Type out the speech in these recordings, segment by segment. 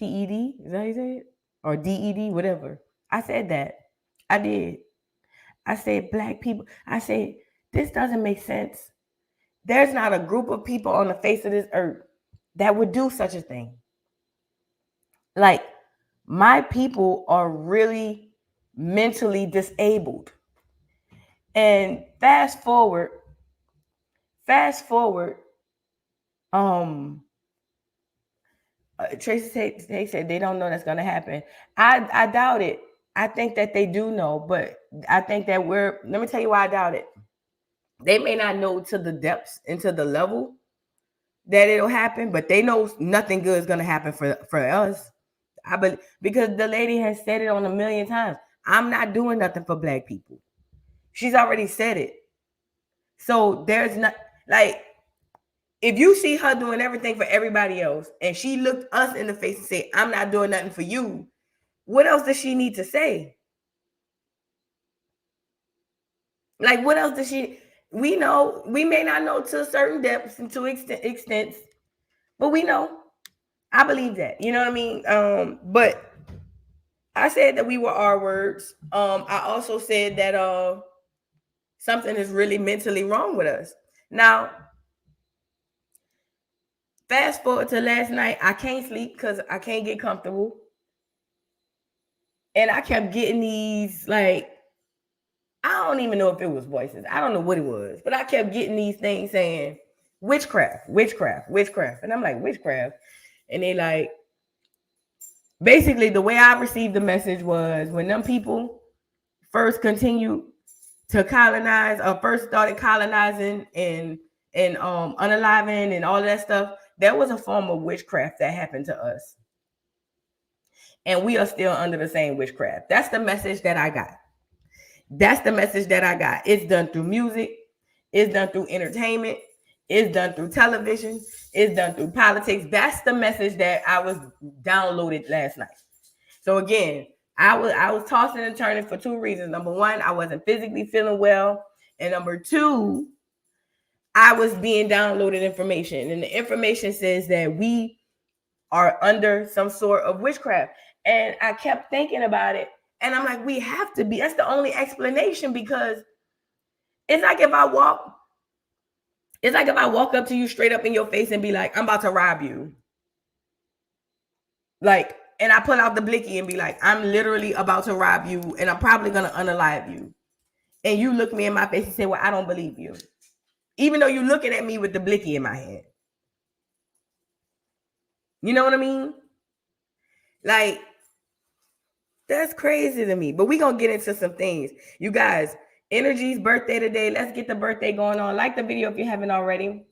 TED, is that how you say it? Or DED, whatever. I said that. I did. I said black people. I said, this doesn't make sense. There's not a group of people on the face of this earth that would do such a thing. Like, my people are really mentally disabled. And fast forward, Tracy said they don't know that's going to happen. I doubt it. I think that they do know, but I think that let me tell you why I doubt it. They may not know to the depths and to the level that it'll happen, but they know nothing good is going to happen for us. Because the lady has said it on a million times. I'm not doing nothing for black people. She's already said it. So there's not, like, if you see her doing everything for everybody else and she looked us in the face and said, I'm not doing nothing for you, what else does she need to say? Like, what else does she? We know, we may not know to certain depths and to extents, but we know. I believe that. You know what I mean? But I said that we were our words. I also said that something is really mentally wrong with us. Now, fast forward to last night, I can't sleep because I can't get comfortable. And I kept getting these, like, I don't even know if it was voices. I don't know what it was, but I kept getting these things saying, witchcraft, witchcraft, witchcraft. And I'm like, witchcraft. And they like, basically the way I received the message was when them people first continued to colonize or first started colonizing and unaliving and all of that stuff, there was a form of witchcraft that happened to us. And we are still under the same witchcraft. That's the message that I got. That's the message that I got. It's done through music. It's done through entertainment. It's done through television. It's done through politics. That's the message that I was downloaded last night. So again, I was tossing and turning for two reasons. Number one, I wasn't physically feeling well. And number two, I was being downloaded information. And the information says that we are under some sort of witchcraft. And I kept thinking about it. And I'm like, we have to be. That's the only explanation, because it's like if I walk up to you straight up in your face and be like, I'm about to rob you. Like, and I pull out the blicky and be like, I'm literally about to rob you and I'm probably going to unalive you. And you look me in my face and say, well, I don't believe you. Even though you're looking at me with the blicky in my hand. You know what I mean? Like, that's crazy to me. But we're going to get into some things. You guys, Energy's birthday today. Let's get the birthday going on. Like the video if you haven't already.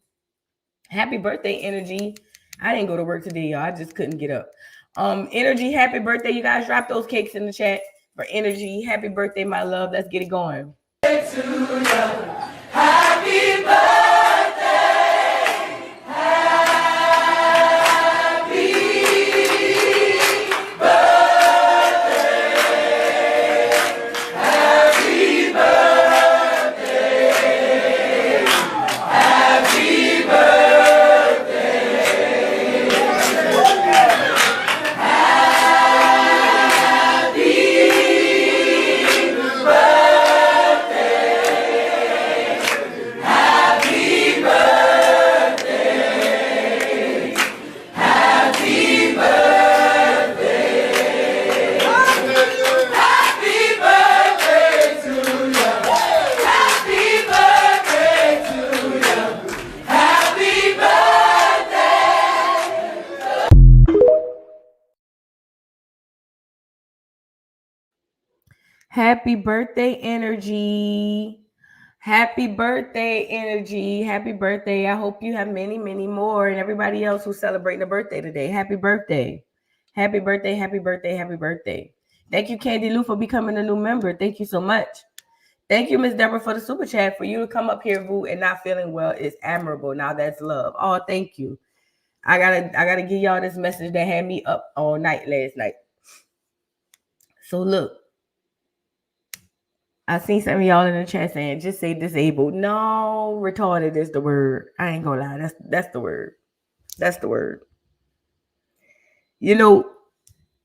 Happy birthday, Energy. I didn't go to work today, y'all. I just couldn't get up. Energy, happy birthday. You guys drop those cakes in the chat for Energy. Happy birthday, my love. Let's get it going. Happy birthday. Happy birthday, Energy. Happy birthday, Energy. Happy birthday. I hope you have many, many more. And everybody else who's celebrating a birthday today. Happy birthday. Happy birthday, happy birthday, happy birthday. Thank you, Candy Lou, for becoming a new member. Thank you so much. Thank you, Miss Deborah, for the super chat. For you to come up here, Vu, and not feeling well is admirable. Now that's love. Oh, thank you. I gotta give y'all this message that had me up all night last night. So look. I seen some of y'all in the chat saying, just say disabled. No, retarded is the word. I ain't gonna lie. That's the word. That's the word. You know,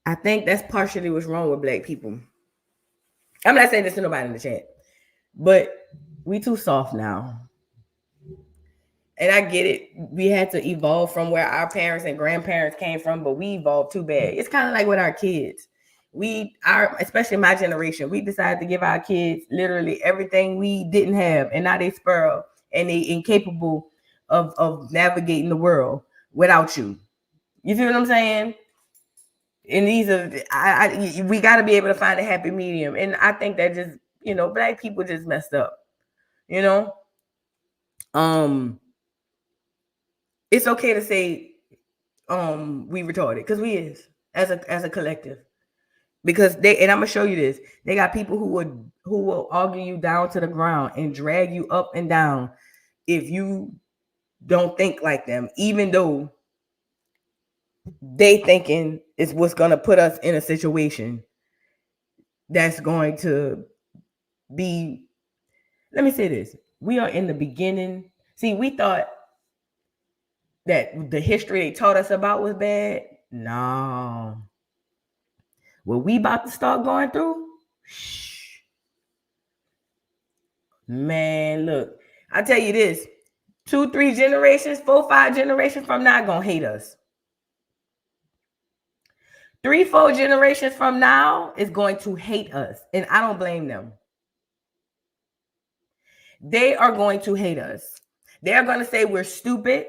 I think that's partially what's wrong with black people. I'm not saying this to nobody in the chat, but we too soft now. And I get it. We had to evolve from where our parents and grandparents came from, but we evolved too bad. It's kind of like with our kids. Especially my generation, we decided to give our kids literally everything we didn't have, and now they spoiled and they incapable of navigating the world without you. You see what I'm saying? And these are, we got to be able to find a happy medium. And I think that just, black people just messed up. It's okay to say we retarded, because we is as a collective. Because and I'm gonna show you this. They got people who will argue you down to the ground and drag you up and down if you don't think like them, even though they thinking is what's gonna put us in a situation that's going to be. Let me say this: we are in the beginning. See, we thought that the history they taught us about was bad. No. What we about to start going through, man, look, I tell you this, 2, 3 generations, 4, 5 generations from now gonna hate us. 3, 4 generations from now is going to hate us, and I don't blame them. They are going to hate us. They're going to say we're stupid.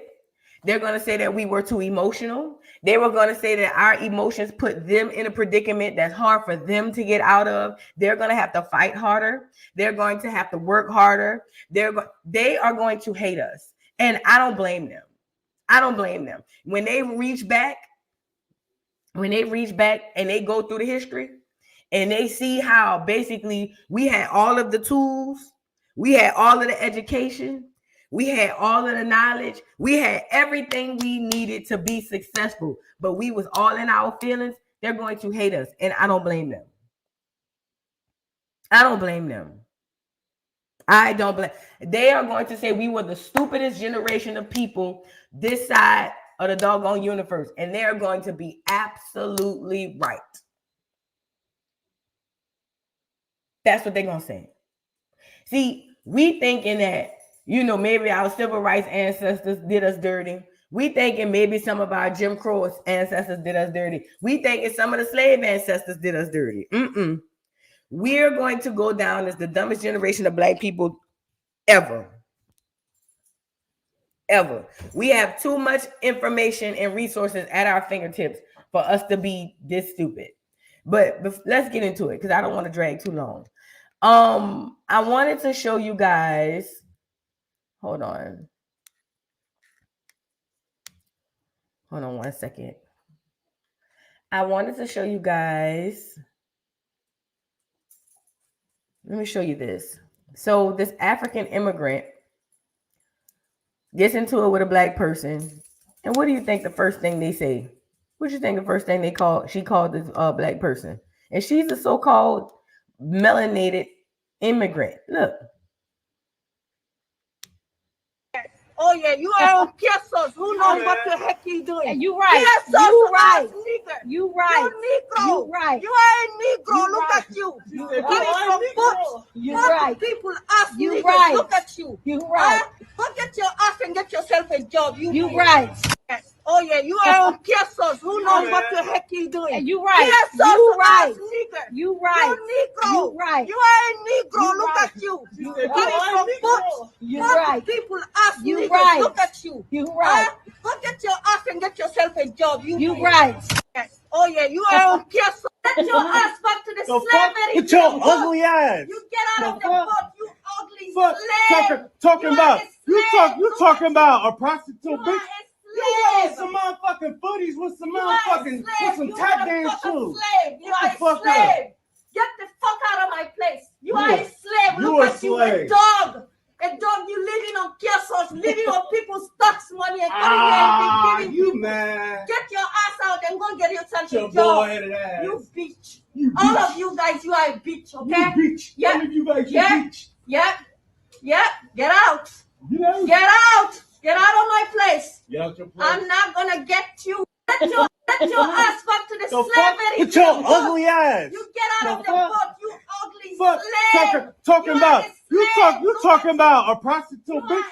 They're going to say that we were too emotional. They were going to say that our emotions put them in a predicament that's hard for them to get out of. They're going to have to fight harder. They're going to have to work harder. They are going to hate us. And I don't blame them. I don't blame them. When they reach back and they go through the history and they see how basically we had all of the tools, we had all of the education, we had all of the knowledge. We had everything we needed to be successful, but we was all in our feelings. They're going to hate us, and I don't blame them. I don't blame them. I don't blame. They are going to say we were the stupidest generation of people this side of the doggone universe, and they're going to be absolutely right. That's what they're going to say. See, we thinking that, maybe our civil rights ancestors did us dirty. We thinking maybe some of our Jim Crow ancestors did us dirty. We thinking some of the slave ancestors did us dirty. We're going to go down as the dumbest generation of black people ever. Ever. We have too much information and resources at our fingertips for us to be this stupid. But let's get into it, because I don't want to drag too long. I wanted to show you guys. Hold on 1 second. I wanted to show you guys. Let me show you this. So this African immigrant gets into it with a black person. And what do you think the first thing they say? What do you think the first thing she called this black person? And she's a so-called melanated immigrant. Look. Oh yeah, you are on pesos. Who knows what the heck you doing? You right. Pesos, You right. Nigger. You right. You Negro. You right. You are a Negro. You Look right. at you. You Coming right. from books. You Most right. people ask You niggers. right. Look at you. You right. Go get your ass and get yourself a job. You right. Oh yeah, you are on pesos. Who knows what the heck you doing? You right. Pesos, You right. Nigger. You right. You Negro. You right. You are a Negro. You Look right. at you. You Coming right. from books. You Most right. people ask You niggers. right. Look at you. You right. Go get your ass and get yourself a job. You right. Oh yeah, you are on pesos. Get your ass back to the slavery. With your ugly ass. You get out of the boat, you ugly Fuck, slave. talking You about are a you slave. talking about a prostitute You are bitch. a You got slave. some motherfucking footies with some You are a motherfucking slave. some You tap are a dance fucking shoes. slave. You Get are the a fuck slave. Get the fuck out of my place. You are a slave. You Look a at you, a slave. dog. A dog, you living on pesos, living on people's tax money and coming Ah, here and you giving man. Get your ass out and go get yourself Your a job. boy-headed ass. You bitch. You All bitch. of you guys, you are a bitch, okay? You bitch. Yeah. All of you guys, you Yeah. bitch. Yeah. Yeah. Get out. You know? Get out. Get out of my place. Get out your place. I'm not gonna get you. Get your ass back to the slavery. Get your ugly ass. You get out of the boat, you ugly Fuck. slave. Talking about you talking about a prostitute You bitch. are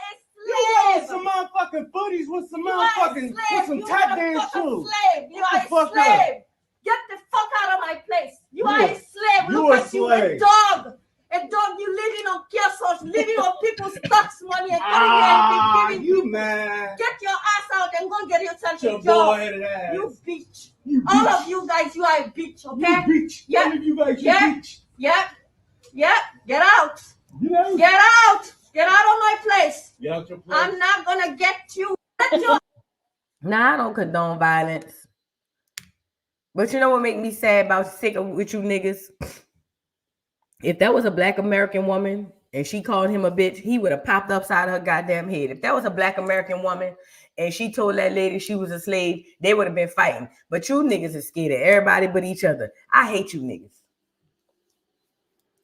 You a want slave. some motherfucking footies with some You are a motherfucking slave. with some You tap are a dance fucking shoes. slave. You Get are the a fuck up. slave. Get the fuck out of my place. You are a slave. you Look a at you, a slave. dog. A dog, you living on kiosks, living on people's tax money and coming here and be giving You people. man. Get your ass out and go get yourself Your a job. boy-headed ass. You bitch. You All bitch. of you guys, you are a bitch, okay? You bitch. Yeah. All of you guys, you Yeah. bitch. Yep. Yep. Get out. You know? Get out. Get out of my place. Get out your place. I'm not gonna get you. Get your Now I don't condone violence. But you know what make me sad about sick of with you niggas? If that was a black American woman and she called him a bitch, he would have popped upside her goddamn head. If that was a black American woman and she told that lady she was a slave, they would have been fighting. But you niggas are scared of everybody but each other. I hate you niggas.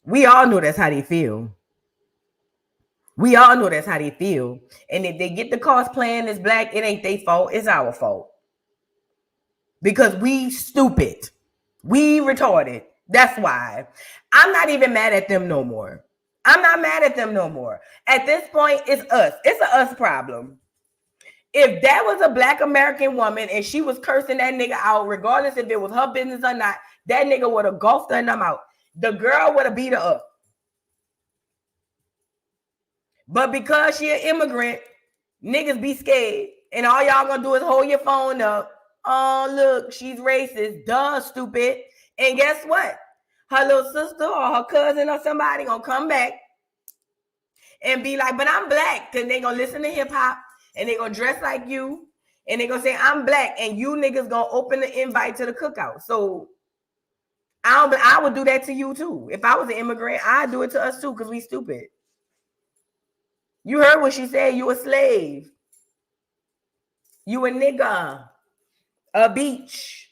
We all know that's how they feel. We all know that's how they feel. And if they get the cosplaying as black, it ain't their fault. It's our fault. Because we stupid. We retarded. That's why. I'm not even mad at them no more. I'm not mad at them no more. At this point, it's us. It's a us problem. If that was a black American woman and she was cursing that nigga out, regardless if it was her business or not, that nigga would have golfed her in the mouth. The girl would have beat her up. But because she an immigrant, niggas be scared. And all y'all gonna do is hold your phone up. Oh, look, she's racist. Duh, stupid. And guess what? Her little sister or her cousin or somebody gonna come back and be like, but I'm black. Because they gonna listen to hip hop and they gonna dress like you. And they gonna say, I'm black. And you niggas gonna open the invite to the cookout. So I would do that to you too. If I was an immigrant, I'd do it to us too because we stupid. You heard what she said. You a slave. You a nigga. A beach.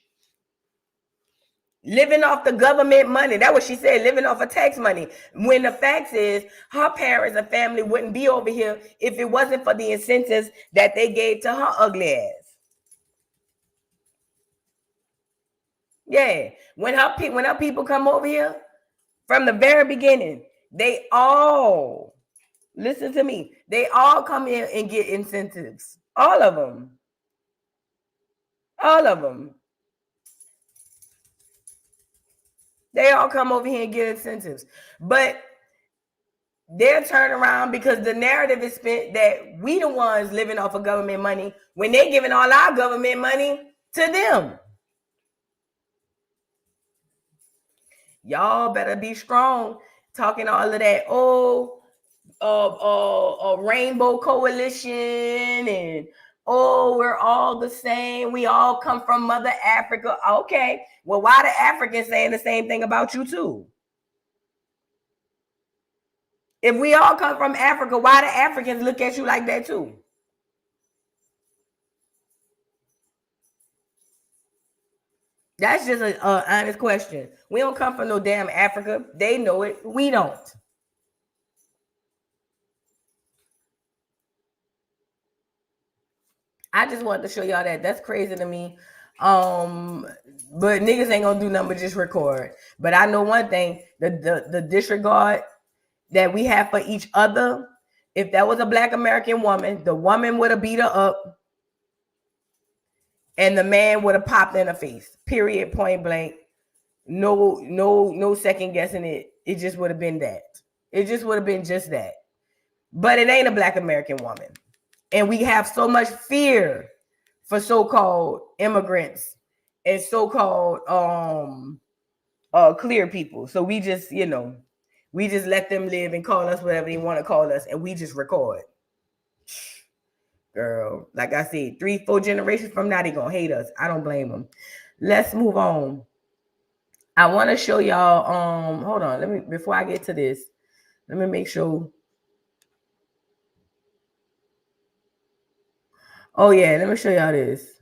Living off the government money. That's what she said, living off of tax money. When the fact is, her parents and family wouldn't be over here if it wasn't for the incentives that they gave to her ugly ass. Yeah. When her people come over here, from the very beginning, they all, listen to me, they all come in and get incentives. All of them. All of them. They all come over here and get incentives. But they'll turn around because the narrative is spent that we the ones living off of government money when they're giving all our government money to them. Y'all better be strong talking all of that. Rainbow coalition and we're all the same. We all come from Mother Africa. Okay. Well, why the Africans saying the same thing about you too? If we all come from Africa, why the Africans look at you like that too? That's just an honest question. We don't come from no damn Africa. They know it. We don't. I just wanted to show y'all that. That's crazy to me. But niggas ain't gonna do nothing but just record. But I know one thing: the disregard that we have for each other. If that was a black American woman, the woman would have beat her up, and the man would have popped in her face. Period. Point blank. No second guessing it. It just would have been that. It just would have been just that. But it ain't a black American woman. And we have so much fear for so-called immigrants and so-called clear people. So we just, we just let them live and call us whatever they want to call us, and we just record. Girl, like I said, 3-4 generations from now, they're gonna hate us. I don't blame them. Let's move on. I want to show y'all. Hold on. Before I get to this, let me make sure. Oh yeah, let me show y'all this.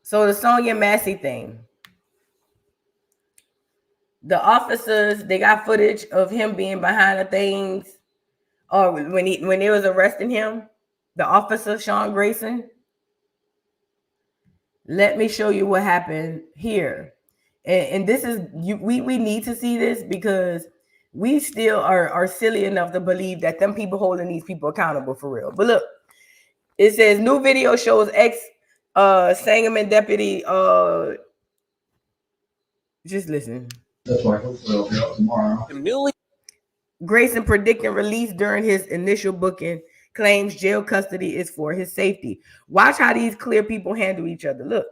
So the Sonia Massey thing. The officers, they got footage of him being behind the things. Oh, when they was arresting him, the officer Sean Grayson. Let me show you what happened here. And this is we need to see this because we still are silly enough to believe that them people holding these people accountable for real. But look, it says new video shows ex Sangamon deputy just listen. That's why hopefully I'll be out tomorrow. Grayson predicting release during his initial booking, claims jail custody is for his safety. Watch how these clear people handle each other. Look.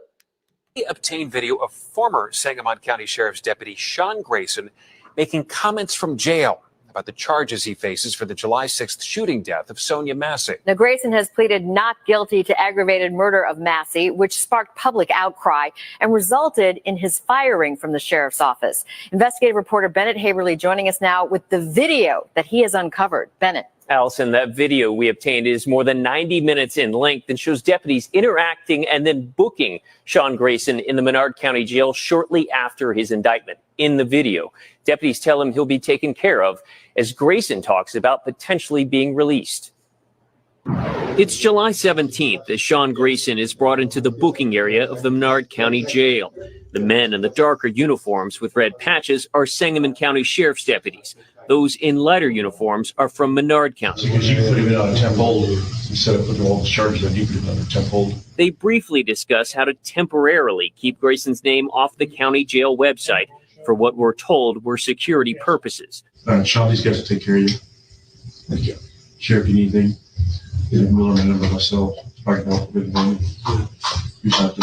He obtained video of former Sangamon County Sheriff's Deputy Sean Grayson making comments from jail about the charges he faces for the July 6th shooting death of Sonia Massey. Now, Grayson has pleaded not guilty to aggravated murder of Massey, which sparked public outcry and resulted in his firing from the sheriff's office. Investigative reporter Bennett Haberly joining us now with the video that he has uncovered. Bennett. Allison, that video we obtained is more than 90 minutes in length and shows deputies interacting and then booking Sean Grayson in the Menard County Jail shortly after his indictment. In the video, deputies tell him he'll be taken care of as Grayson talks about potentially being released. It's July 17th as Sean Grayson is brought into the booking area of the Menard County Jail. The men in the darker uniforms with red patches are Sangamon County Sheriff's deputies. Those in lighter uniforms are from Menard County. Because you can put him in on a temp hold instead of putting all the charges on you, put him on a temp hold. They briefly discuss how to temporarily keep Grayson's name off the county jail website for what we're told were security purposes. Sean, these guys will take care of you. Thank you. Sheriff, you need anything? We'll remember myself. I can help with money. You have to.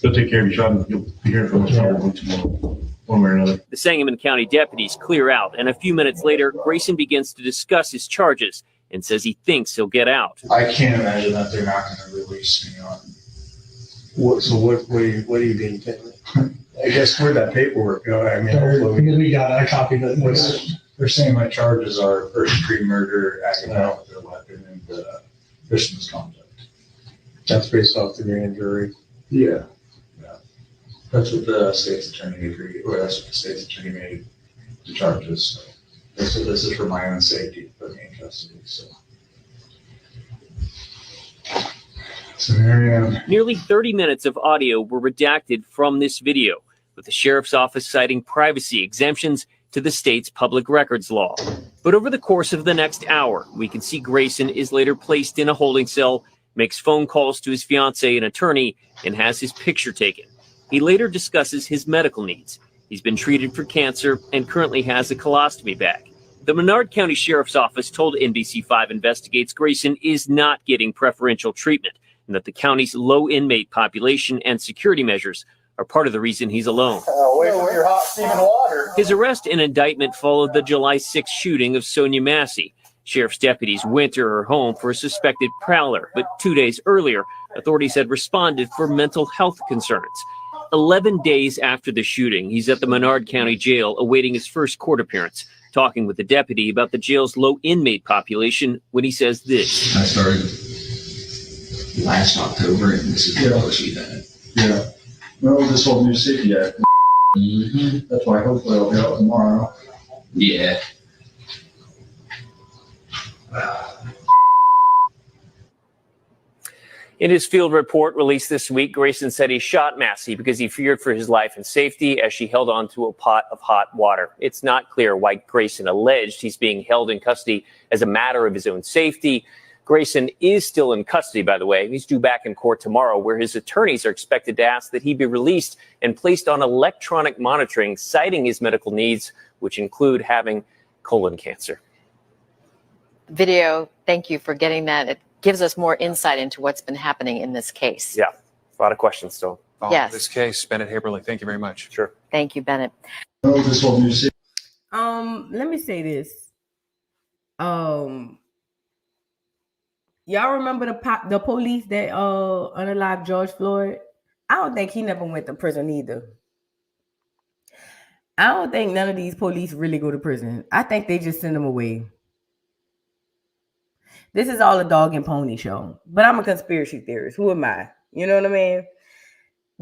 They'll take care of you, Sean. You'll be hearing from us probably tomorrow, one way or another. The Sangamon County deputies clear out, and a few minutes later, Grayson begins to discuss his charges and says he thinks he'll get out. I can't imagine that they're not going to release me on. What are you being taken? I guess where'd that paperwork go? I mean, hopefully We got a copy that was. they're saying my charges are first degree murder, acting out with a weapon, and vicious misconduct. That's based off the grand jury. Yeah. That's what the state's attorney agreed, or that's what the state's attorney made the charges. So they said this is for my own safety, to put me in custody. So there I am. Nearly 30 minutes of audio were redacted from this video, with the sheriff's office citing privacy exemptions to the state's public records law. But over the course of the next hour, we can see Grayson is later placed in a holding cell, makes phone calls to his fiancée and attorney, and has his picture taken. He later discusses his medical needs. He's been treated for cancer and currently has a colostomy bag. The Menard County Sheriff's Office told NBC5 Investigates Grayson is not getting preferential treatment and that the county's low inmate population and security measures are part of the reason he's alone. Away from your hot steaming water. His arrest and indictment followed the July 6th shooting of Sonia Massey. Sheriff's deputies went to her home for a suspected prowler, but 2 days earlier, authorities had responded for mental health concerns. 11 days after the shooting, he's at the Menard County Jail awaiting his first court appearance, talking with the deputy about the jail's low inmate population when he says this. I started last October, and this is the first event. Yeah. No, this whole new city act. Mm-hmm. That's why hopefully I'll be out tomorrow. Yeah. In his field report released this week, Grayson said he shot Massey because he feared for his life and safety as she held onto a pot of hot water. It's not clear why Grayson alleged he's being held in custody as a matter of his own safety. Grayson is still in custody, by the way. He's due back in court tomorrow, where his attorneys are expected to ask that he be released and placed on electronic monitoring, citing his medical needs, which include having colon cancer. Video, thank you for getting that. It gives us more insight into what's been happening in this case. Yeah, a lot of questions still. Yes. This case, Bennett Haberly, thank you very much. Sure. Thank you, Bennett. No, this whole new city. Let me say this. Y'all remember the police that unalived George Floyd? I don't think he never went to prison either. I don't think none of these police really go to prison. I think they just send them away. This is all a dog and pony show. But I'm a conspiracy theorist. Who am I? You know what I mean?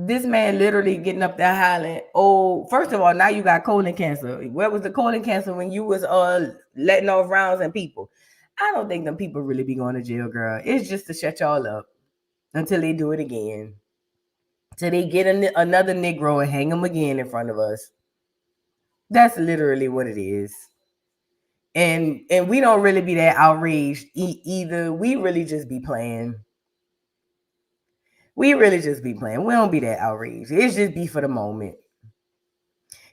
This man literally getting up there hollering. Oh, first of all, now you got colon cancer. Where was the colon cancer when you was letting off rounds and people? I don't think them people really be going to jail, girl. It's just to shut y'all up until they do it again. Till they get another Negro and hang him again in front of us. That's literally what it is. And we don't really be that outraged either. We really just be playing. We really just be playing. We don't be that outraged. It's just be for the moment.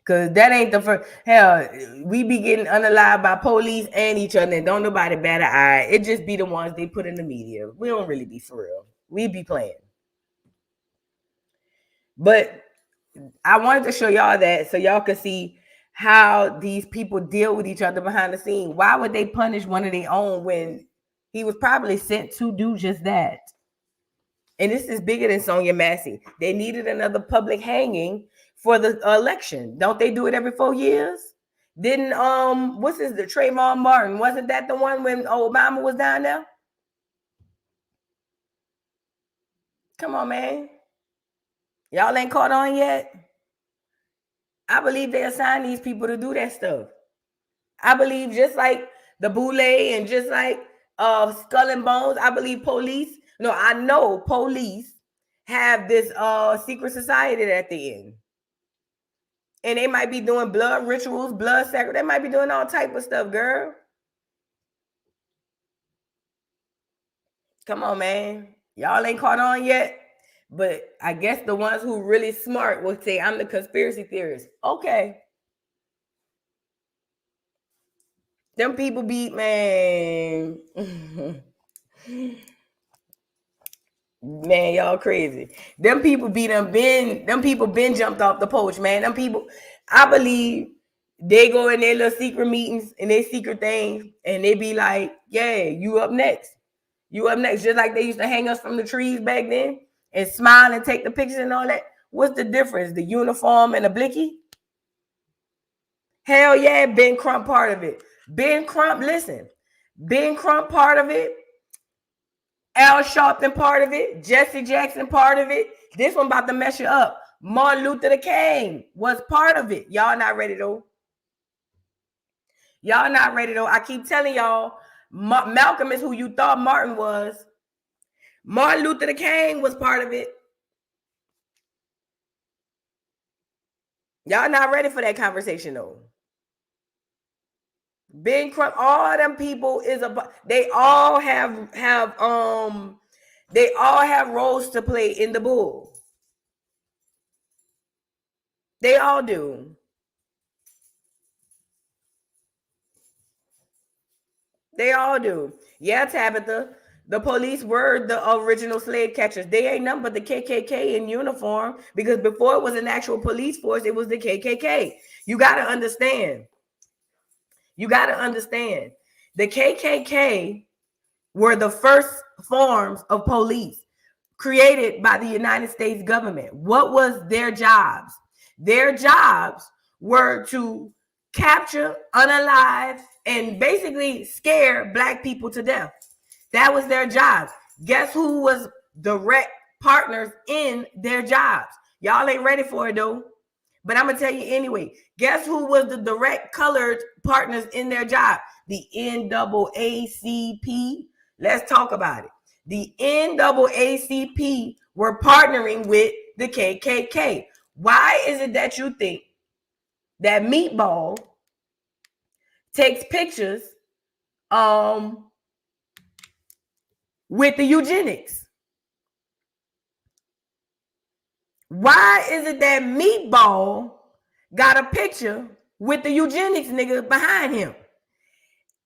Cause that ain't the first. Hell, we be getting unalived by police and each other, and don't nobody bat an eye. It just be the ones they put in the media. We don't really be for real. We be playing. But I wanted to show y'all that so y'all could see how these people deal with each other behind the scene. Why would they punish one of their own when he was probably sent to do just that? And this is bigger than Sonia Massey. They needed another public hanging for the election. Don't they do it every 4 years? Didn't the Trayvon Martin, wasn't that the one when Obama was down there? Come on, man. Y'all ain't caught on yet? I believe they assign these people to do that stuff. I believe just like the Boule and just like Skull and Bones, I believe I know police have this secret society at the end. And they might be doing blood rituals, blood sacrifice. They might be doing all type of stuff, girl. Come on, man. Y'all ain't caught on yet. But I guess the ones who really smart will say, I'm the conspiracy theorist. Okay. Them people beat, man. Man, y'all crazy. Them people been jumped off the porch, man. Them people, I believe they go in their little secret meetings and their secret things, and they be like, yeah, you up next. You up next. Just like they used to hang us from the trees back then and smile and take the pictures and all that. What's the difference? The uniform and the blicky? Hell yeah, Ben Crump part of it. Ben Crump part of it. Al Sharpton part of it. Jesse Jackson part of it. This one about to mess you up. Martin Luther King was part of it. Y'all not ready though. I keep telling y'all, Malcolm is who you thought Martin was. Martin Luther King was part of it. Y'all not ready for that conversation though. Ben Crump, all them people they all have roles to play in the bull. They all do. They all do. Yeah, Tabitha. The police were the original slave catchers. They ain't nothing but the KKK in uniform, because before it was an actual police force, it was the KKK. You got to understand. The KKK were the first forms of police created by the United States government. What was their jobs? Their jobs were to capture, unalive, and basically scare Black people to death. That was their jobs. Guess who was direct partners in their jobs? Y'all ain't ready for it though. But I'm going to tell you anyway. Guess who was the direct colored partners in their job? The NAACP. Let's talk about it. The NAACP were partnering with the KKK. Why is it that you think that Meatball takes pictures with the eugenics? Why is it that Meatball got a picture with the eugenics nigga behind him?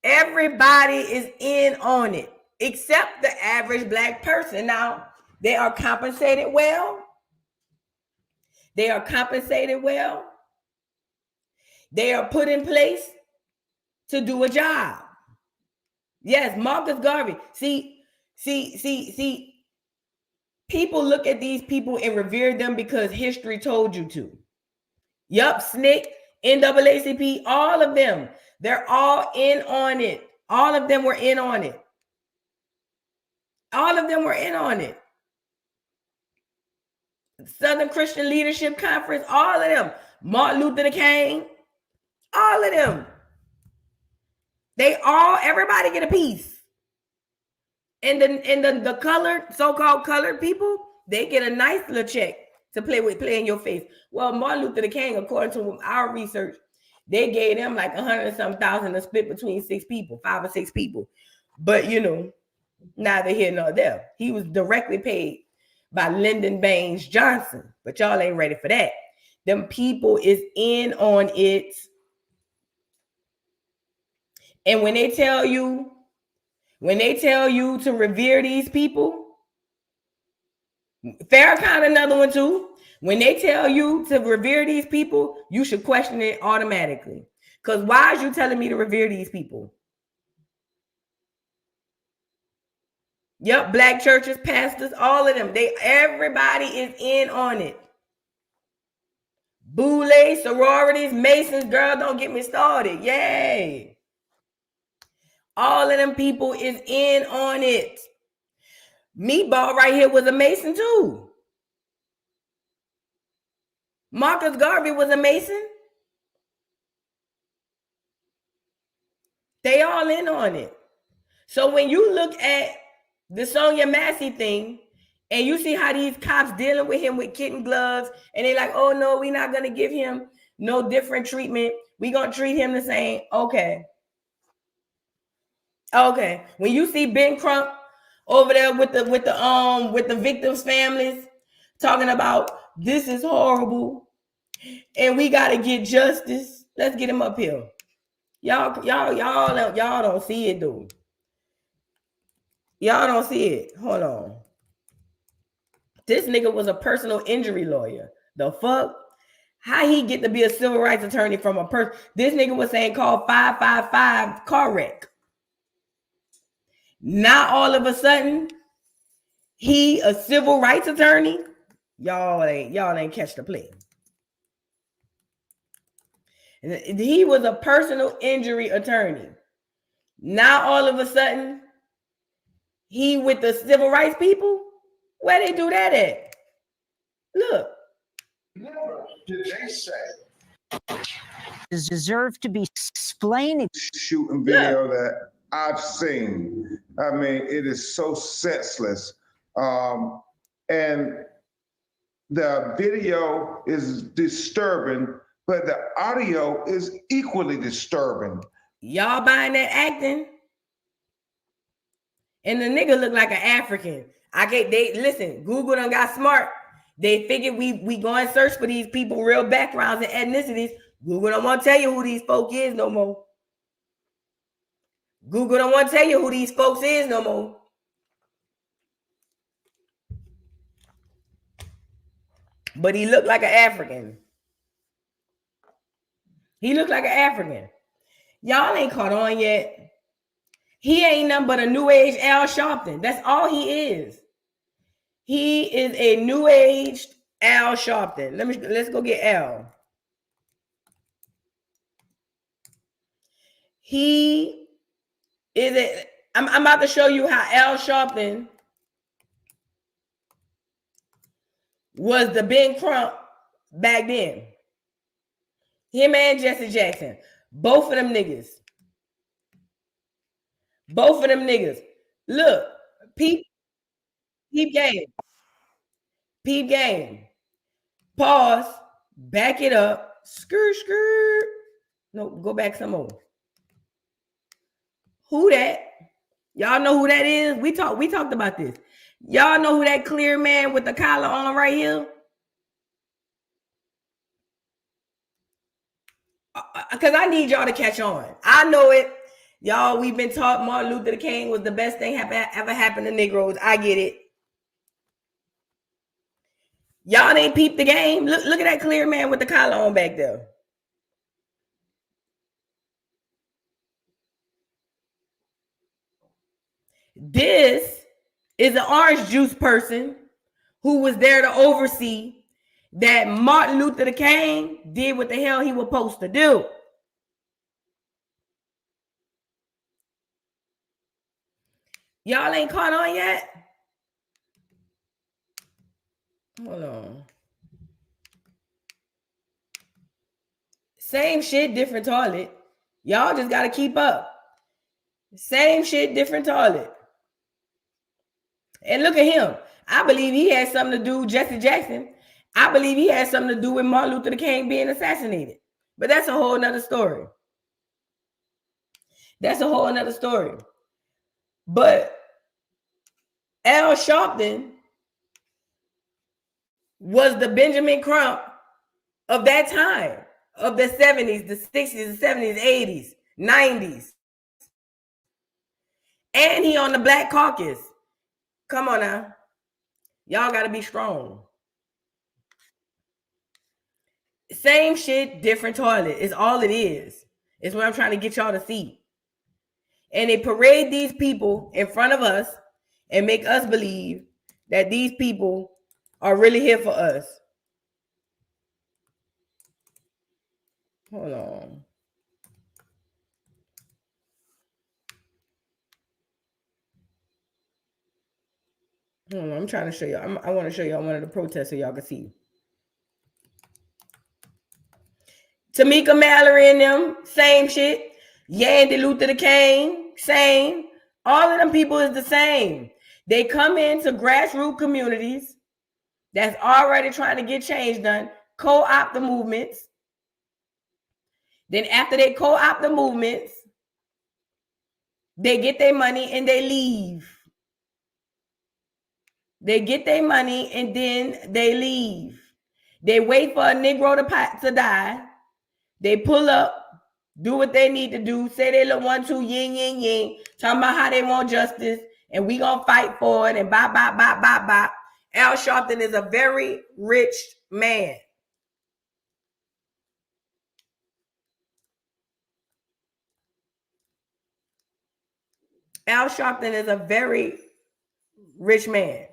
Everybody is in on it except the average Black person. Now, they are compensated well. They are put in place to do a job. Yes, Marcus Garvey. See, people look at these people and revere them because history told you to. Yup, SNCC, NAACP, all of them. They're all in on it. All of them were in on it. Southern Christian Leadership Conference, all of them. Martin Luther King, all of them. Everybody get a piece. And the colored, so-called colored people, they get a nice little check to play in your face. Well, Martin Luther King, according to our research, they gave them like 100-some thousand to split between 6 people, 5 or 6 people. But neither here nor there. He was directly paid by Lyndon Baines Johnson, but y'all ain't ready for that. Them people is in on it. And when they tell you to revere these people, Farrakhan another one too. When they tell you to revere these people, you should question it automatically. Because why is you telling me to revere these people? Yep, black churches, pastors, all of them. Everybody is in on it. Boule, sororities, Masons, girl, don't get me started. Yay. All of them people is in on it. Meatball right here was a Mason too. Marcus Garvey was a Mason. They all in on it. So when you look at the Sonia Massey thing, and you see how these cops dealing with him with kitten gloves, and they're like, oh no, we're not going to give him no different treatment. We're going to treat him the same. Okay. When you see Ben Crump over there with the victims' families talking about this is horrible and we got to get justice. Let's get him up here. Y'all don't see it, dude. Y'all don't see it. Hold on. This nigga was a personal injury lawyer. The fuck? How he get to be a civil rights attorney from a person? This nigga was saying call 555 car wreck. Now all of a sudden, he a civil rights attorney. Y'all ain't catch the play. He was a personal injury attorney. Now all of a sudden, he with the civil rights people. Where they do that at? Look. Never did they say deserve to be explained. Shooting video that I've seen. I mean, it is so senseless. And the video is disturbing, but the audio is equally disturbing. Y'all buying that acting? And the nigga look like an African. Listen, Google done got smart. They figured we go and search for these people, real backgrounds and ethnicities. Google don't want to tell you who these folk is no more. Google don't want to tell you who these folks is no more. But he looked like an African. He looked like an African. Y'all ain't caught on yet. He ain't nothing but a new age Al Sharpton. That's all he is. He is a new age Al Sharpton. Let's go get Al. He is I'm about to show you how Al Sharpton was the Ben Crump back then. Him and Jesse Jackson. Both of them niggas. Both of them niggas. Look, peep game. Peep game. Pause. Back it up. Skirt. No, go back some more. Who that? Y'all know who that is? We talked about this. Y'all know who that clear man with the collar on right here? Because I need y'all to catch on. I know it. Y'all, we've been taught Martin Luther King was the best thing ever happened to Negroes. I get it. Y'all ain't peeped the game. Look at that clear man with the collar on back there. This is an orange juice person who was there to oversee that Martin Luther King did what the hell he was supposed to do. Y'all ain't caught on yet? Hold on. Same shit, different toilet. Y'all just got to keep up. Same shit, different toilet. And look at him. I believe he had something to do, Jesse Jackson. I believe he had something to do with Martin Luther King being assassinated. But that's a whole nother story. That's a whole nother story. But Al Sharpton was the Benjamin Crump of that time, of the 70s, the 60s, the 70s, 80s, 90s. And he on the Black Caucus. Come on now. Y'all got to be strong. Same shit, different toilet. It's all it is. It's what I'm trying to get y'all to see. And they parade these people in front of us and make us believe that these people are really here for us. Hold on. Hold on. I'm trying to show you. I want to show y'all one of the protests so y'all can see. Tamika Mallory and them, same shit. Yandy Luther King, same. All of them people is the same. They come into grassroots communities that's already trying to get change done, co-opt the movements. Then after they co-opt the movements, they get their money and they leave. They get their money and then they leave. They wait for a Negro to die. They pull up, do what they need to do, say they look 1, 2, yin, yin, yin, talking about how they want justice, and we gonna fight for it, and bop, bop, bop, bop, bop. Al Sharpton is a very rich man. Al Sharpton is a very rich man.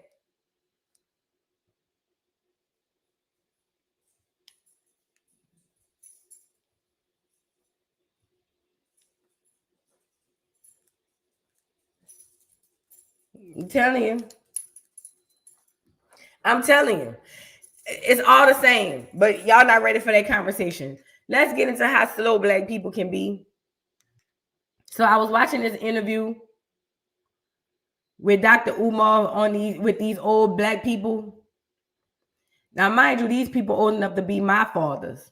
I'm telling you. I'm telling you. It's all the same, but y'all not ready for that conversation. Let's get into how slow Black people can be. So I was watching this interview with Dr. Umar with these old Black people. Now, mind you, these people old enough to be my fathers.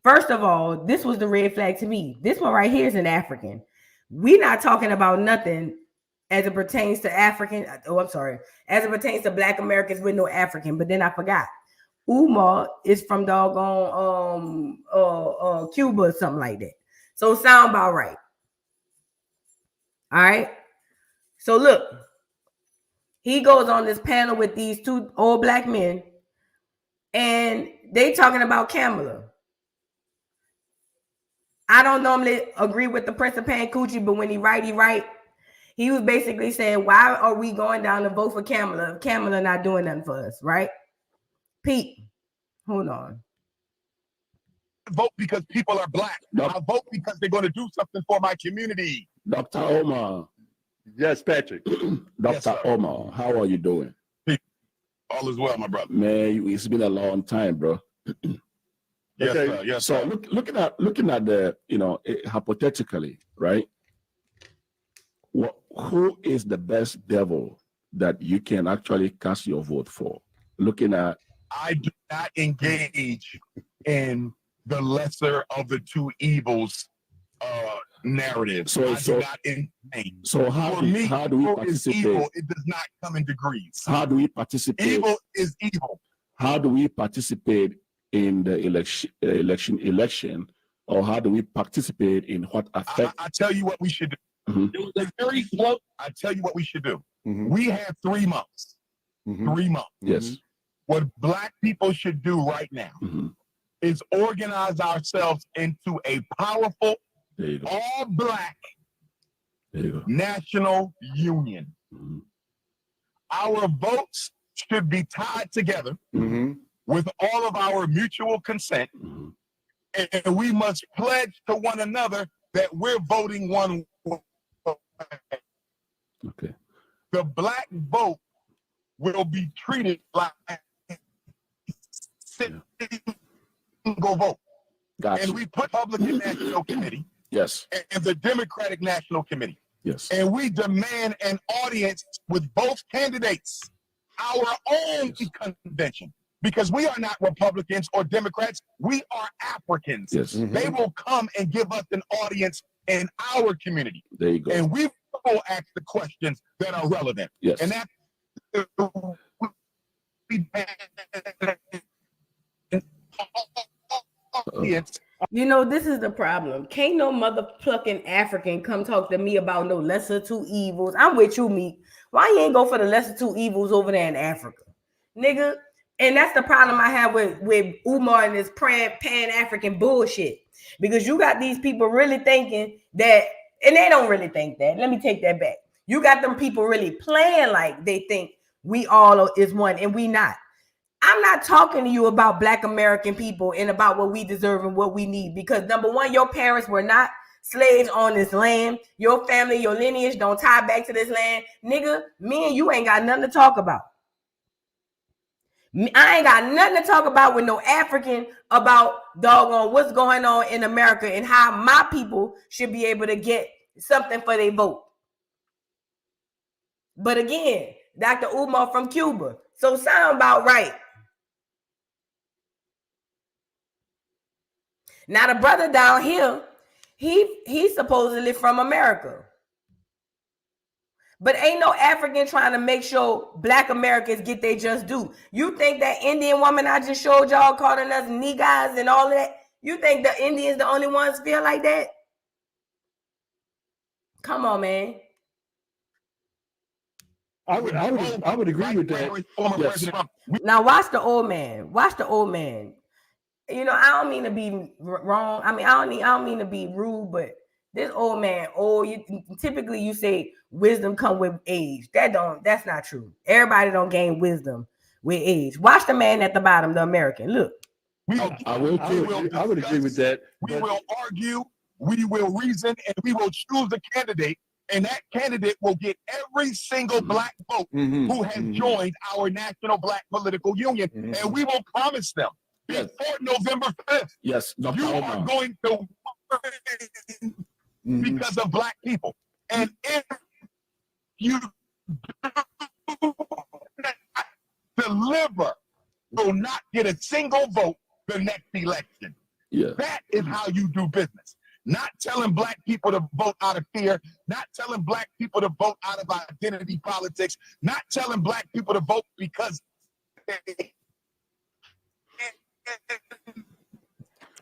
First of all, this was the red flag to me. This one right here is an African. We're not talking about nothing as it pertains to African. Oh, I'm sorry. As it pertains to Black Americans with no African. But then I forgot. Umar is from doggone Cuba or something like that. So sound about right. All right. So look, he goes on this panel with these two old Black men, and they talking about Kamala. I don't normally agree with the Prince of Pancoochie, but when he right, he right. He was basically saying, why are we going down to vote for Kamala if Kamala not doing nothing for us, right? Pete, hold on. Vote because people are Black. I vote because they're going to do something for my community. Dr. Omar. Yes, Patrick. Dr. Omar, how are you doing? All is well, my brother. Man, it's been a long time, bro. Yes, Okay. sir. Yes, so sir. looking at the, hypothetically, right? Who is the best devil that you can actually cast your vote for? Looking at, I do not engage in the lesser of the two evils narrative. So how do we participate? Evil, it does not come in degrees. How do we participate? Evil is evil. How do we participate in the election, or how do we participate in what affects? I tell you what we should do. Mm-hmm. It was very slow. I tell you what we should do. Mm-hmm. We have 3 months. Mm-hmm. 3 months. Yes. What Black people should do right now is organize ourselves into a powerful, all Black national union. Mm-hmm. Our votes should be tied together with all of our mutual consent, and we must pledge to one another that we're voting one way. Okay. The Black vote will be treated like go vote. Gotcha. And we put Republican National Committee Yes. and the Democratic National Committee. Yes. And we demand an audience with both candidates, our own convention, because we are not Republicans or Democrats. We are Africans. Yes. They will come and give us an audience in our community. There you go. And we will ask the questions that are relevant. Yes. And that's You know, this is the problem. Can't no motherfucking African come talk to me about no lesser two evils. I'm with you, Meek. Why you ain't go for the lesser two evils over there in Africa? Nigga. And that's the problem I have with Umar and this pan-African bullshit. Because you got these people really thinking that, and they don't really think that. Let me take that back. You got them people really playing like they think we all is one, and we not. I'm not talking to you about Black American people and about what we deserve and what we need. Because number one, your parents were not slaves on this land. Your family, your lineage don't tie back to this land. Nigga, me and you ain't got nothing to talk about. I ain't got nothing to talk about with no African about doggone what's going on in America and how my people should be able to get something for their vote. But again, Dr. Umar from Cuba. So sound about right. Now the brother down here, he's supposedly from America. But ain't no African trying to make sure Black Americans get their just due. You think that Indian woman I just showed y'all calling us niggas and all of that? You think the Indians the only ones feel like that? Come on, man. I would agree with that. Yes. Now watch the old man. Watch the old man. You know, I don't mean to be wrong. I mean, I don't mean to be rude, but this old man, typically you say wisdom come with age. That's not true. Everybody don't gain wisdom with age. Watch the man at the bottom, the American. Look. I would agree with that. We will argue, we will reason, and we will choose a candidate, and that candidate will get every single Black vote who has joined our National Black Political Union, and we will promise them before November 5th. Yes, you are going to win because of Black people. And if you deliver, will not get a single vote the next election. Yeah. That is how you do business. Not telling Black people to vote out of fear, not telling Black people to vote out of identity politics, not telling Black people to vote because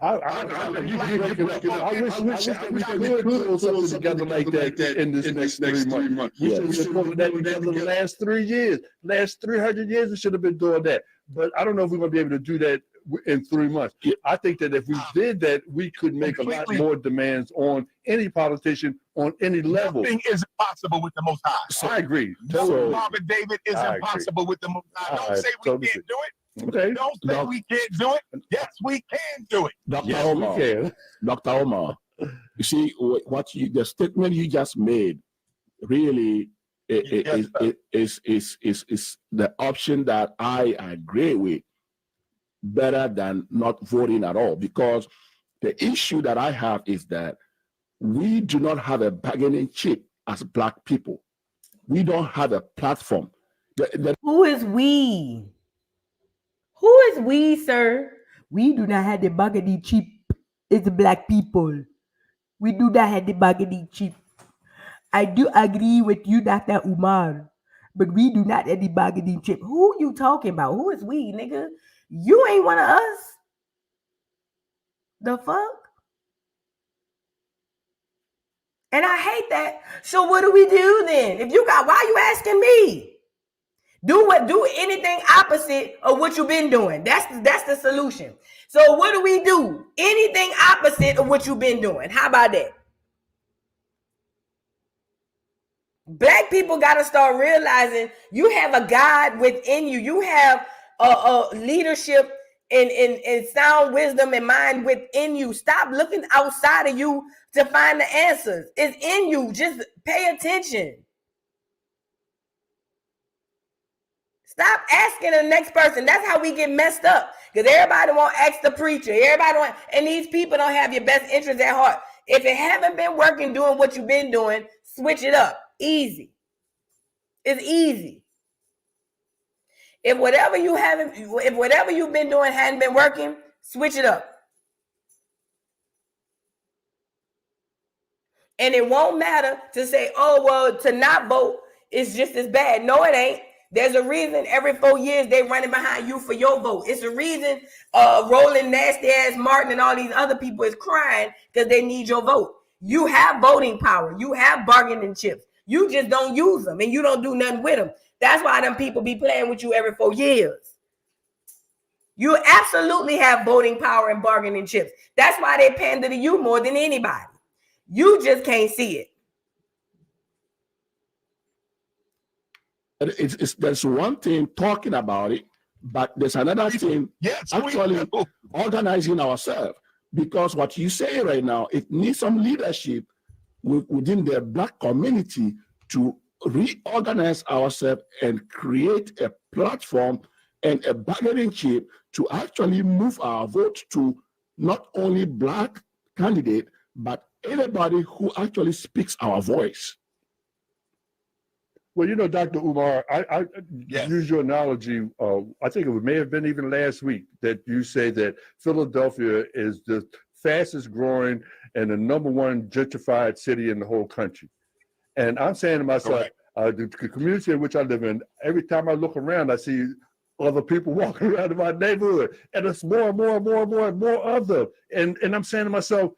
I wish we could put something together like that in this next 3 months. We should have put that together the last 3 years. Last 300 years, we should have been doing that. But I don't know if we're going to be able to do that in 3 months. I think that if we did that, we could make a lot more demands on any politician on any level. Nothing is impossible with the Most High. So, I agree. No, Robert David is impossible with the Most High. Don't say we can't do it. Okay. Don't say we can't do it. Yes, we can do it. Dr. Omar, you see the statement you just made really is the option that I agree with better than not voting at all, because the issue that I have is that we do not have a bargaining chip as Black people. We don't have a platform. Who is we? Who is we, sir? We do not have the bargaining chip. It's the Black people. We do not have the bargaining chip. I do agree with you, Dr. Umar, but we do not have the bargaining chip. Who you talking about? Who is we, nigga? You ain't one of us. The fuck? And I hate that. So what do we do then? Why are you asking me? Do anything opposite of what you've been doing. That's the solution. So what do we do? Anything opposite of what you've been doing. How about that? Black people got to start realizing you have a God within you. You have a leadership and sound wisdom and mind within you. Stop looking outside of you to find the answers. It's in you. Just pay attention. Stop asking the next person. That's how we get messed up. Because everybody won't ask the preacher. Everybody want, and these people don't have your best interest at heart. If it haven't been working doing what you've been doing, switch it up. Easy. It's easy. If whatever you've been doing hadn't been working, switch it up. And it won't matter to say, oh, well, to not vote is just as bad. No, it ain't. There's a reason every 4 years they running behind you for your vote. It's a reason Roland nasty ass Martin and all these other people is crying because they need your vote. You have voting power. You have bargaining chips. You just don't use them and you don't do nothing with them. That's why them people be playing with you every 4 years. You absolutely have voting power and bargaining chips. That's why they pander to you more than anybody. You just can't see it. There's one thing talking about it, but there's another thing actually organizing ourselves. Because what you say right now, it needs some leadership within the Black community to reorganize ourselves and create a platform and a bargaining chip to actually move our vote to not only Black candidate, but anybody who actually speaks our voice. Well, you know, Dr. Umar, I use your analogy. I think it may have been even last week that you say that Philadelphia is the fastest growing and the #1 gentrified city in the whole country. And I'm saying to myself, the community in which I live in, every time I look around, I see other people walking around in my neighborhood, and it's more and more and more and more and more of them. And I'm saying to myself,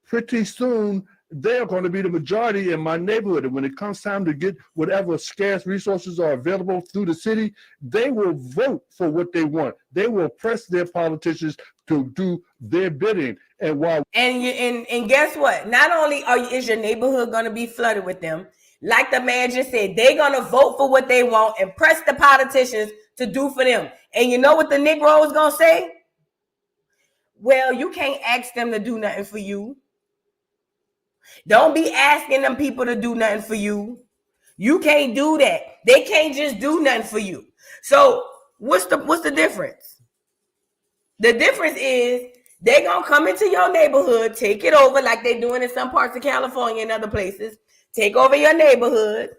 pretty soon, they're going to be the majority in my neighborhood. And when it comes time to get whatever scarce resources are available through the city, they will vote for what they want. They will press their politicians to do their bidding. And while and guess what? Not only is your neighborhood going to be flooded with them, like the man just said, they're going to vote for what they want and press the politicians to do for them. And you know what the Negro is going to say? Well, you can't ask them to do nothing for you. Don't be asking them people to do nothing for you. You can't do that. They can't just do nothing for you. So what's the difference? The difference is they're going to come into your neighborhood, take it over like they're doing in some parts of California and other places, take over your neighborhood,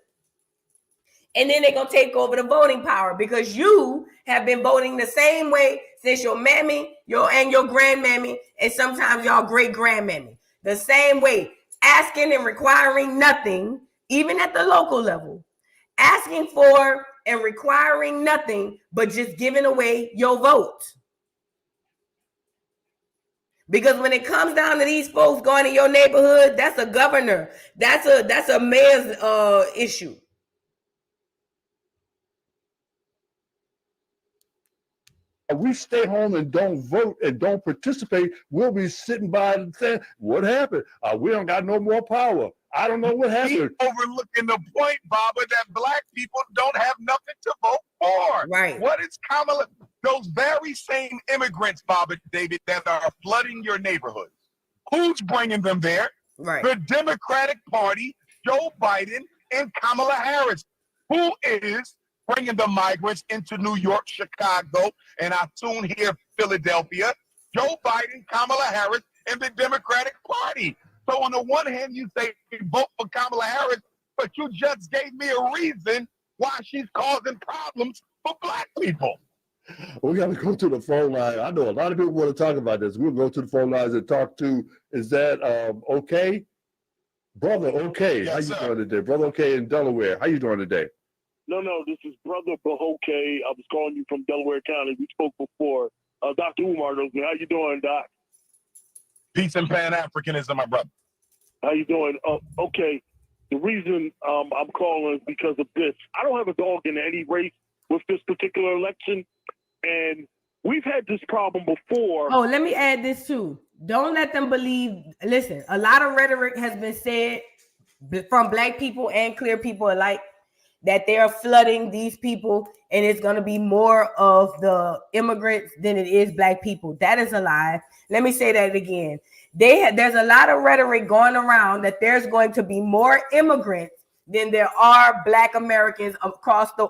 and then they're going to take over the voting power because you have been voting the same way since your mammy, your grandmammy, and sometimes y'all great-grandmammy. The same way. Asking and requiring nothing, even at the local level, asking for and requiring nothing, but just giving away your vote. Because when it comes down to these folks going to your neighborhood, that's a governor. That's a mayor's issue. we stay home and don't vote and don't participate, we'll be sitting by and saying, what happened? We don't got no more power. I don't know what happened. He's overlooking the point, Baba, that black people don't have nothing to vote for. Right. What is Kamala? Those very same immigrants, Baba, David, that are flooding your neighborhoods. Who's bringing them there? Right. The Democratic Party, Joe Biden, and Kamala Harris. Who is bringing the migrants into New York, Chicago, and I soon hear Philadelphia? Joe Biden, Kamala Harris, and the Democratic Party. So on the one hand, you say vote for Kamala Harris, but you just gave me a reason why she's causing problems for black people. We got to go to the phone line. I know a lot of people want to talk about this. We'll go to the phone lines and talk to, is that okay? Brother, okay. Yes, how you doing today? Brother, okay in Delaware. How you doing today? No, this is Brother Bahoke. I was calling you from Delaware County. We spoke before. Dr. Umar knows me. How you doing, Doc? Peace and Pan-Africanism, my brother. How you doing? Okay. The reason I'm calling is because of this. I don't have a dog in any race with this particular election, and we've had this problem before. Oh, let me add this too. Don't let them believe. Listen, a lot of rhetoric has been said from black people and clear people alike that they are flooding these people and it's going to be more of the immigrants than it is black people. That is a lie. Let me say that again. There's a lot of rhetoric going around that there's going to be more immigrants than there are Black Americans across the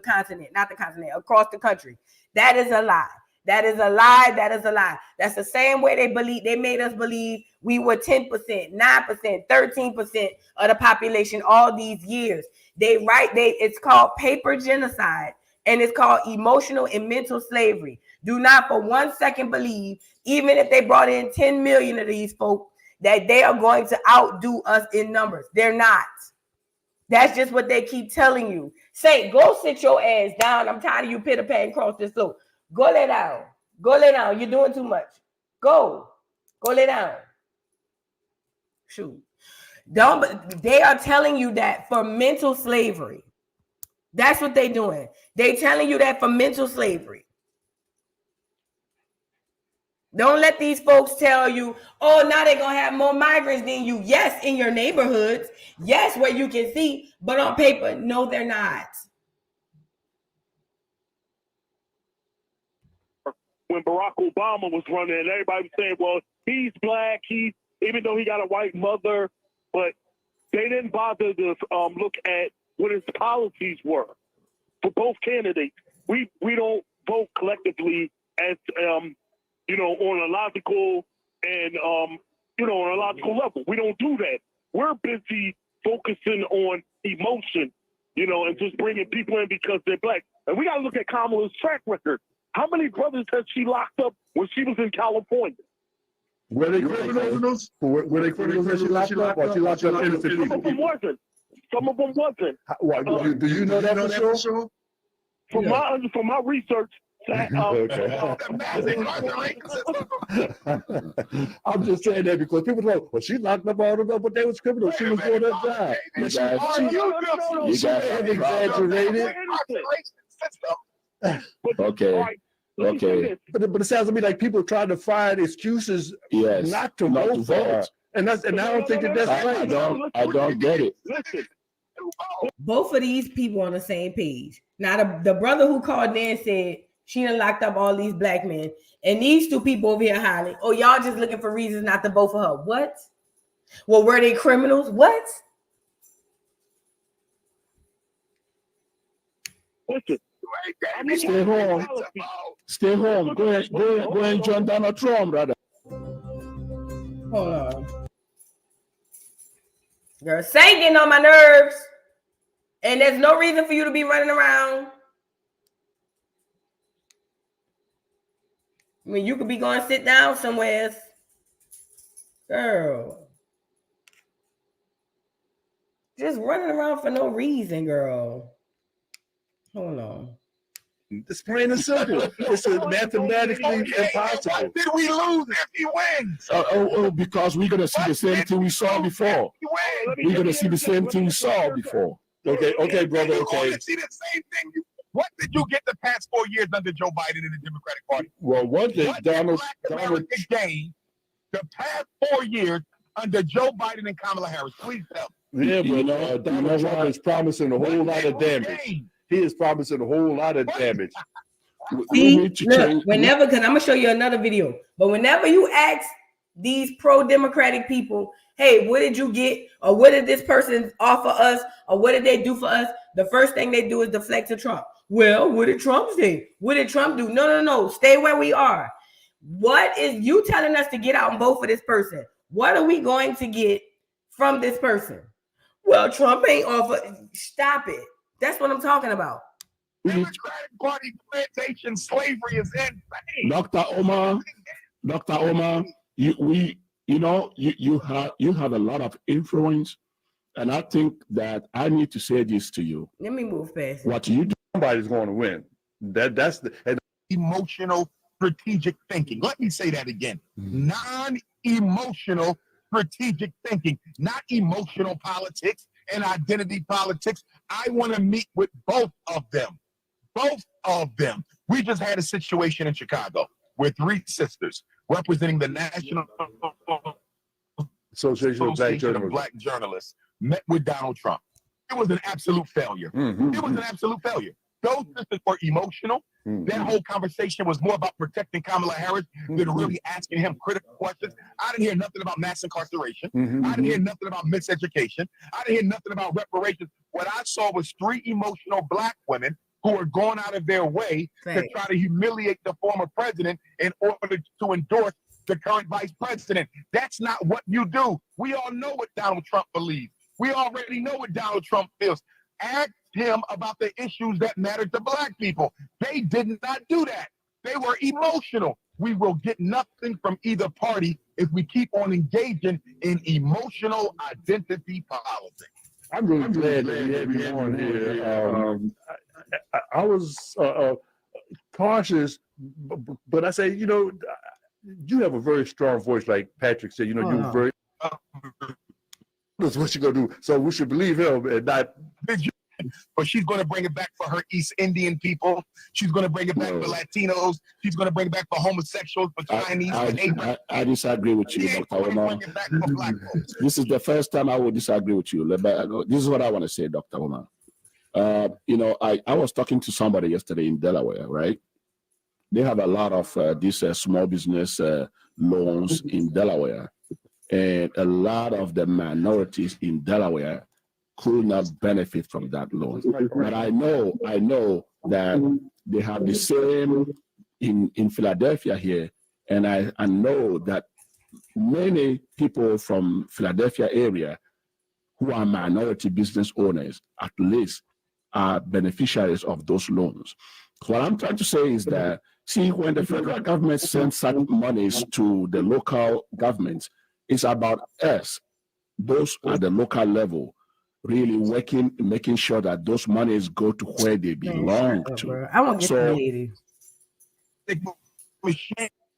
continent, not the continent, across the country. That is a lie. That is a lie. That is a lie. That's the same way they made us believe we were 10%, 9%, 13% of the population all these years. It's called paper genocide, and it's called emotional and mental slavery. Do not for 1 second believe, even if they brought in 10 million of these folks, that they are going to outdo us in numbers. They're not. That's just what they keep telling you. Say, go sit your ass down. I'm tired of you pitter-patting across this floor. Go lay down. Go lay down. You're doing too much. Go lay down. Shoot. They are telling you that for mental slavery. That's what they're doing. They're telling you that for mental slavery. Don't let these folks tell you, oh, now they're going to have more migrants than you. Yes, in your neighborhoods. Yes, where you can see. But on paper, no, they're not. When Barack Obama was running, and everybody was saying, well, he's Black, even though he got a white mother, but they didn't bother to look at what his policies were for both candidates. We don't vote collectively as on a logical and on a logical level. We don't do that. We're busy focusing on emotion, and just bringing people in because they're Black. And we got to look at Kamala's track record. How many brothers has she locked up when she was in California? Were they criminals? Were they criminals that she locked up, or she locked up innocent people? Some of them wasn't. Some of them wasn't. Do you know that for sure? From my research, I'm just saying that because people go, well, she locked up all of them, but they was criminals. She was doing her job. You guys have exaggerated. Okay. But it sounds to me like people are trying to find excuses not to vote for her. And I don't think that's right. I don't get it. Listen. Both of these people on the same page. Now, the brother who called in said she done locked up all these Black men. And these two people over here hollering, oh, y'all just looking for reasons not to vote for her. What? Well, were they criminals? What? Listen. Stay home. Stay home. Go ahead and join Donald Trump, brother. Hold on. Girl, Saint getting on my nerves. And there's no reason for you to be running around. I mean, you could be going to sit down somewhere. Girl. Just running around for no reason, girl. Hold on. It's plain and simple. It's mathematically impossible. Did we lose if he wins? Because we're going to see the same thing we saw before. We're going to see the same thing we saw before. Okay, brother. Okay. See the same thing. What did you get the past 4 years under Joe Biden in the Democratic Party? Well, one thing Donald gained the past 4 years under Joe Biden and Kamala Harris. Please tell me. Yeah, but Donald Trump is promising a whole lot of damage. He is promising a whole lot of damage. See, look, whenever, because I'm going to show you another video, but whenever you ask these pro-democratic people, hey, what did you get? Or what did this person offer us? Or what did they do for us? The first thing they do is deflect to Trump. Well, what did Trump say? What did Trump do? No. Stay where we are. What is you telling us to get out and vote for this person? What are we going to get from this person? Well, Trump ain't offer. Stop it. That's what I'm talking about. Democratic Party plantation slavery is insane. Dr. Omar, you have a lot of influence, and I think that I need to say this to you. Let me move past. What you do, somebody's going to win. That's the emotional strategic thinking. Let me say that again. Non-emotional strategic thinking, not emotional politics and identity politics. I want to meet with both of them. Both of them. We just had a situation in Chicago where 3 sisters representing the National Association of Black Journalists met with Donald Trump. It was an absolute failure. It was an absolute failure. Those sisters were emotional. That whole conversation was more about protecting Kamala Harris than really asking him critical questions. I didn't hear nothing about mass incarceration. I didn't hear nothing about miseducation. I didn't hear nothing about reparations. What I saw was 3 emotional Black women who are going out of their way to try to humiliate the former president in order to endorse the current vice president. That's not what you do. We all know what Donald Trump believes. We already know what Donald Trump feels. Ask him about the issues that matter to Black people. They did not do that. They were emotional. We will get nothing from either party if we keep on engaging in emotional identity politics. I'm really glad that we have you on here. I was cautious, but I say, you have a very strong voice, like Patrick said. You're very. That's what you're gonna do. So we should believe him and not. But she's going to bring it back for her East Indian people. She's going to bring it back for Latinos. She's going to bring it back for homosexuals, for Chinese, for Asians. I disagree with you, Dr. Omar. This is the first time I will disagree with you. This is what I want to say, Dr. Omar. I was talking to somebody yesterday in Delaware, right? They have a lot of these small business loans in Delaware, and a lot of the minorities in Delaware could not benefit from that loan. But I know that they have the same in Philadelphia here, and I know that many people from Philadelphia area who are minority business owners, at least, are beneficiaries of those loans. What I'm trying to say is that, see, when the federal government sends such monies to the local governments, it's about us, those at the local level, really making sure that those monies go to where they belong to. I won't get the lady.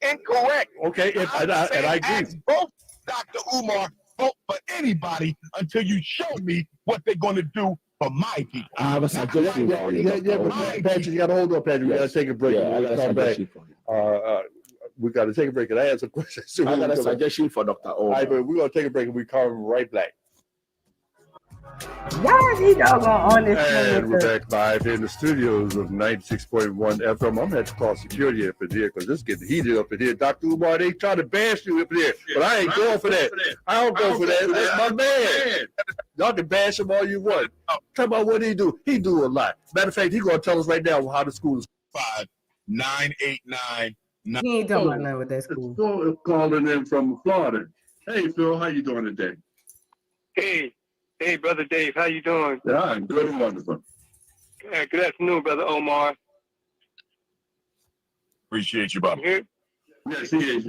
Incorrect. Okay, and I agree. Both Dr. Umar, vote for anybody until you show me what they're going to do for my people. I have a suggestion. Patrick, you got to hold on, Patrick. We got to take a break. We got to take a break, and I have some questions. I got a suggestion for Dr. O. All right, but we're going to take a break, and we come right back. Y'all need y'all on this. And we're back live in the studios of 96.1 FM. I'm going to have to call security up in here because this is getting heated up in here. Dr. Umar, they trying to bash you up in here, but I ain't going for that. I don't go for that. That's my man. Y'all can bash him all you want. Talk about what he do. He do a lot. Matter of fact, he's going to tell us right now how the school is. 5989. He ain't talking about nothing with that school. Phil calling in from Florida. Hey, Phil, how you doing today? Hey, Brother Dave, how you doing? Yeah, I'm good and wonderful. Good afternoon, Brother Omar. Appreciate you, Bob. Here? Yes, he is.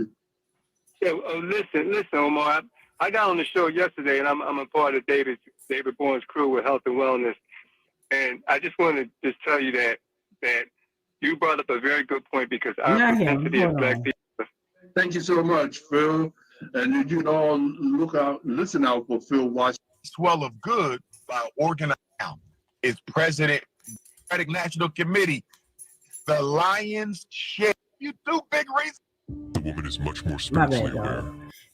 Yeah, listen, Omar. I got on the show yesterday, and I'm a part of David Bourne's crew with Health and Wellness, and I just want to just tell you that you brought up a very good point because our propensity as Black people. Thank you so much, Phil. And you can all listen out for Phil Washington. Swell of good by organized now is President Democratic National Committee. The lion's share. You do big reason. The woman is much more spiritually aware.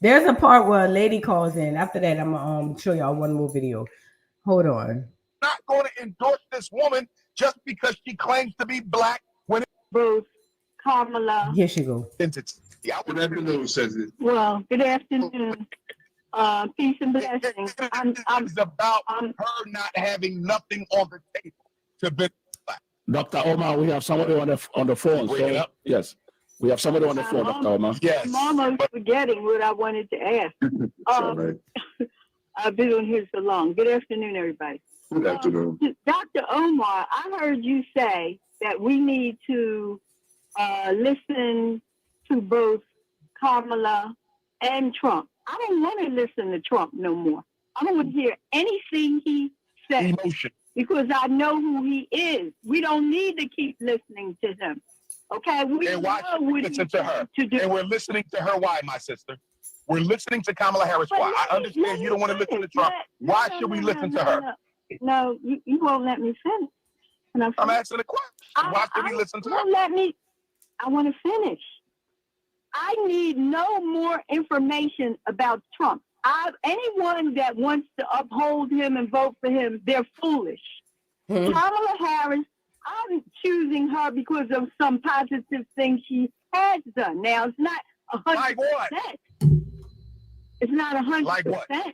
There's a part where a lady calls in. After that, I'm gonna show y'all one more video. Hold on. Not going to endorse this woman just because she claims to be Black. When Bruce, Kamala. Here she go. Good afternoon, says it. Well, good afternoon. Peace and blessings. It's about her not having nothing on the table to be Black. Dr. Omar, we have somebody on the phone. So, yes, we have somebody on the phone, Dr. Omar. Yes. I'm almost forgetting what I wanted to ask. I've been on here so long. Good afternoon, everybody. Good afternoon. Dr. Omar, I heard you say that we need to listen to both Kamala and Trump. I don't want to listen to Trump no more. I don't want to hear anything he says because I know who he is. We don't need to keep listening to him. Okay? And why should we listen to her? And we're listening to her. Why, my sister? We're listening to Kamala Harris. Why? I understand you don't want to listen to Trump. Why should we listen to her? No, you won't let me finish. I'm asking a question. Why should we listen to her? I want to finish. I need no more information about Trump. Anyone that wants to uphold him and vote for him, they're foolish. Kamala Harris I'm choosing her because of some positive things she has done. Now it's not 100%. Like what? It's not 100%. Like what? A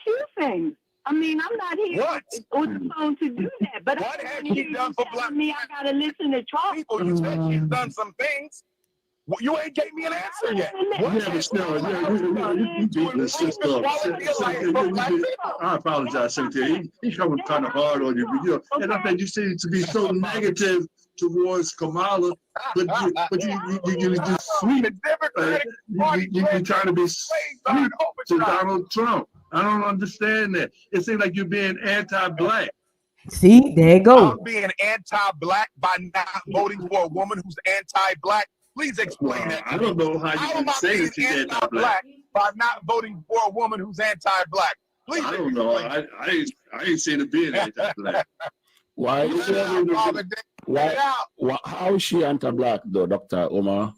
few things. I mean, I'm not here on the phone to do that. But what has she done for black me? I gotta listen to Trump. people? You said she's done some things. Well, you ain't gave me an answer yet. I apologize, Secretary. He's coming kind of hard on you, and I think you seem to be so negative towards Kamala, but you just sweet. You're trying to be sweet to Donald Trump. I don't understand that. It seems like you're being anti-black. See, there you go. I'm being anti-black by not voting for a woman who's anti-black. Please explain that. I don't know how you can say that she's anti-black by not voting for a woman who's anti-black. Please. I don't know. I ain't seen her being anti-black. Why? How is she anti-black, though, Dr. Omar?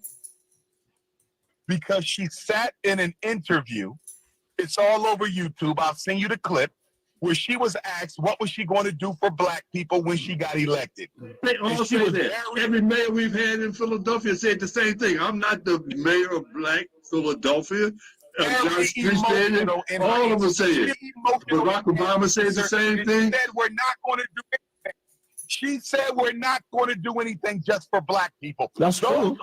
Because she sat in an interview. It's all over YouTube. I'll send you the clip where she was asked what was she going to do for black people when she got elected. They all say that. Every mayor we've had in Philadelphia said the same thing. I'm not the mayor of Black Philadelphia. John Street said it. All of them say it. Barack Obama says the same thing. Said we're not going to do anything. She said we're not going to do anything just for black people. Those are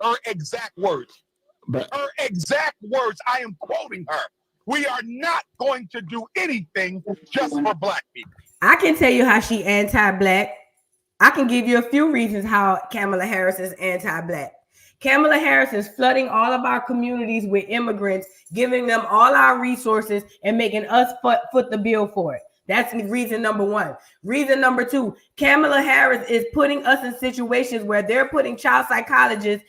her exact words. Her exact words. I am quoting her. We are not going to do anything just for black people. I can tell you how she anti-black. I can give you a few reasons how Kamala Harris is anti-black. Kamala Harris is flooding all of our communities with immigrants, giving them all our resources and making us foot the bill for it. That's reason number one. Reason number two, Kamala Harris is putting us in situations where they're putting child psychologists,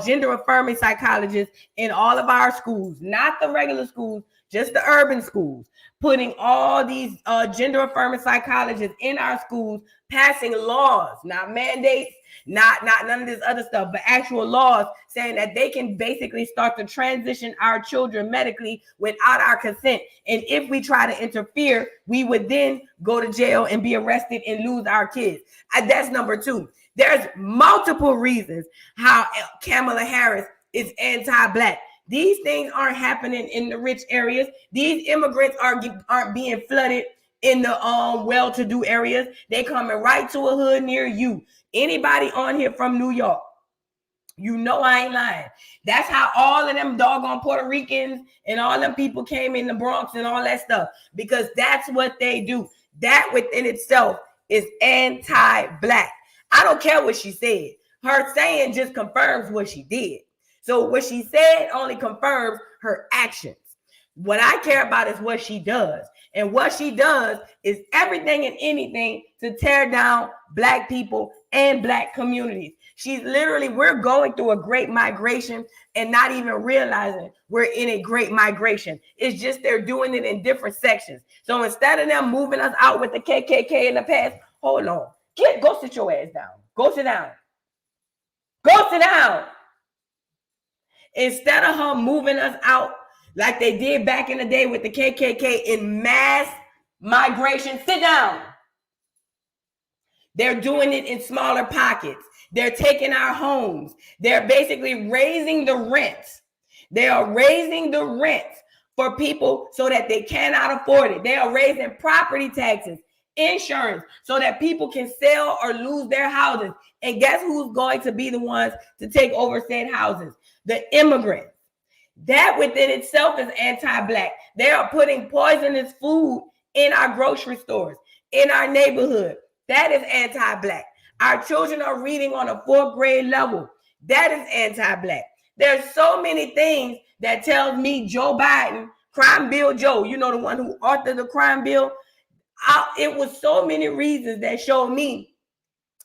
gender affirming psychologists in all of our schools, not the regular schools, just the urban schools, putting all these gender affirming psychologists in our schools, passing laws, not mandates, not none of this other stuff, but actual laws saying that they can basically start to transition our children medically without our consent. And if we try to interfere, we would then go to jail and be arrested and lose our kids. That's number two. There's multiple reasons how Kamala Harris is anti-black. These things aren't happening in the rich areas. These immigrants aren't being flooded in the well-to-do areas. They coming right to a hood near you. Anybody on here from New York, you know I ain't lying. That's how all of them doggone Puerto Ricans and all them people came in the Bronx and all that stuff, because that's what they do. That within itself is anti-black. I don't care what she said. Her saying just confirms what she did. So what she said only confirms her actions. What I care about is what she does. And what she does is everything and anything to tear down black people and black communities. She's literally, we're going through a great migration and not even realizing we're in a great migration. It's just they're doing it in different sections. So instead of them moving us out with the KKK in the past, hold on. Go sit your ass down. Go sit down. Go sit down. Instead of her moving us out like they did back in the day with the KKK in mass migration, sit down. They're doing it in smaller pockets. They're taking our homes. They're basically raising the rents. They are raising the rents for people so that they cannot afford it. They are raising property taxes, insurance, so that people can sell or lose their houses. And guess who's going to be the ones to take over said houses? The immigrants. That within itself is anti-black. They are putting poisonous food in our grocery stores, in our neighborhood. That is anti-black. Our children are reading on a 4th grade level. That is anti-black. There's so many things that tells me Joe Biden, Crime Bill Joe, you know, the one who authored the crime bill. It was so many reasons that showed me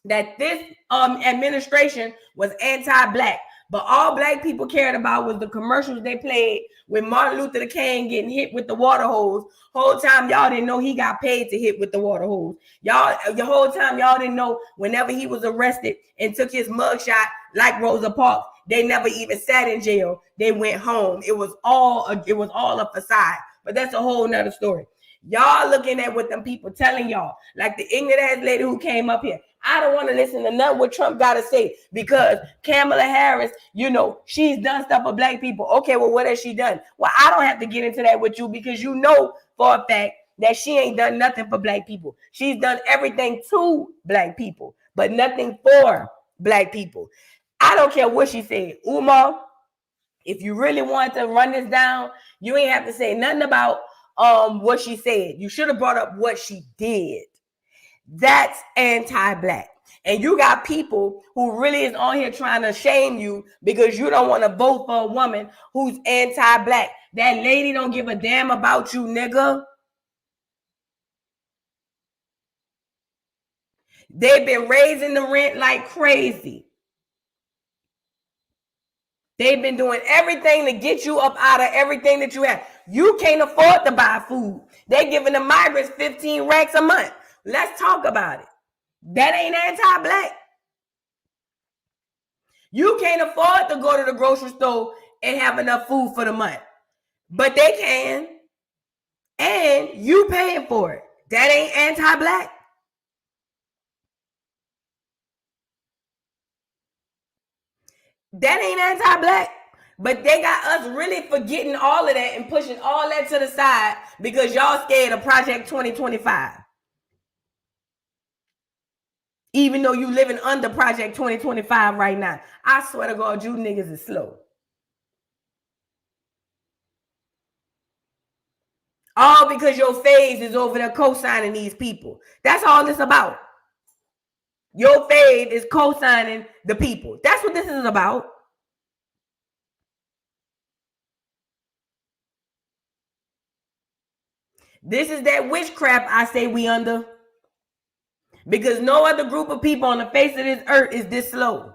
that this administration was anti-black. But all black people cared about was the commercials they played with Martin Luther King getting hit with the water hose. Whole time y'all didn't know he got paid to hit with the water hose. Y'all, the whole time y'all didn't know whenever he was arrested and took his mugshot like Rosa Parks, they never even sat in jail. They went home. It was all a facade. But that's a whole nother story. Y'all looking at what them people telling y'all. Like the ignorant ass lady who came up here. I don't want to listen to nothing what Trump got to say because Kamala Harris, you know, she's done stuff for black people. Okay, well, what has she done? Well, I don't have to get into that with you because you know for a fact that she ain't done nothing for black people. She's done everything to black people, but nothing for black people. I don't care what she said. Umar, if you really want to run this down, you ain't have to say nothing about what she said. You should have brought up what she did. That's anti-black. And you got people who really is on here trying to shame you because you don't want to vote for a woman who's anti-black. That lady don't give a damn about you, nigga. They've been raising the rent like crazy. They've been doing everything to get you up out of everything that you have. You can't afford to buy food. They're giving the migrants 15 racks a month. Let's talk about it. That ain't anti-black. You can't afford to go to the grocery store and have enough food for the month. But they can. And you paying for it. That ain't anti-black. That ain't anti-black. But they got us really forgetting all of that and pushing all that to the side because y'all scared of Project 2025. Even though you living under Project 2025 right now. I swear to God, you niggas is slow. All because your phase is over there co-signing these people. That's all it's about. Your fave is co-signing the people. That's what this is about. This is that witchcraft I say we under. Because no other group of people on the face of this earth is this slow.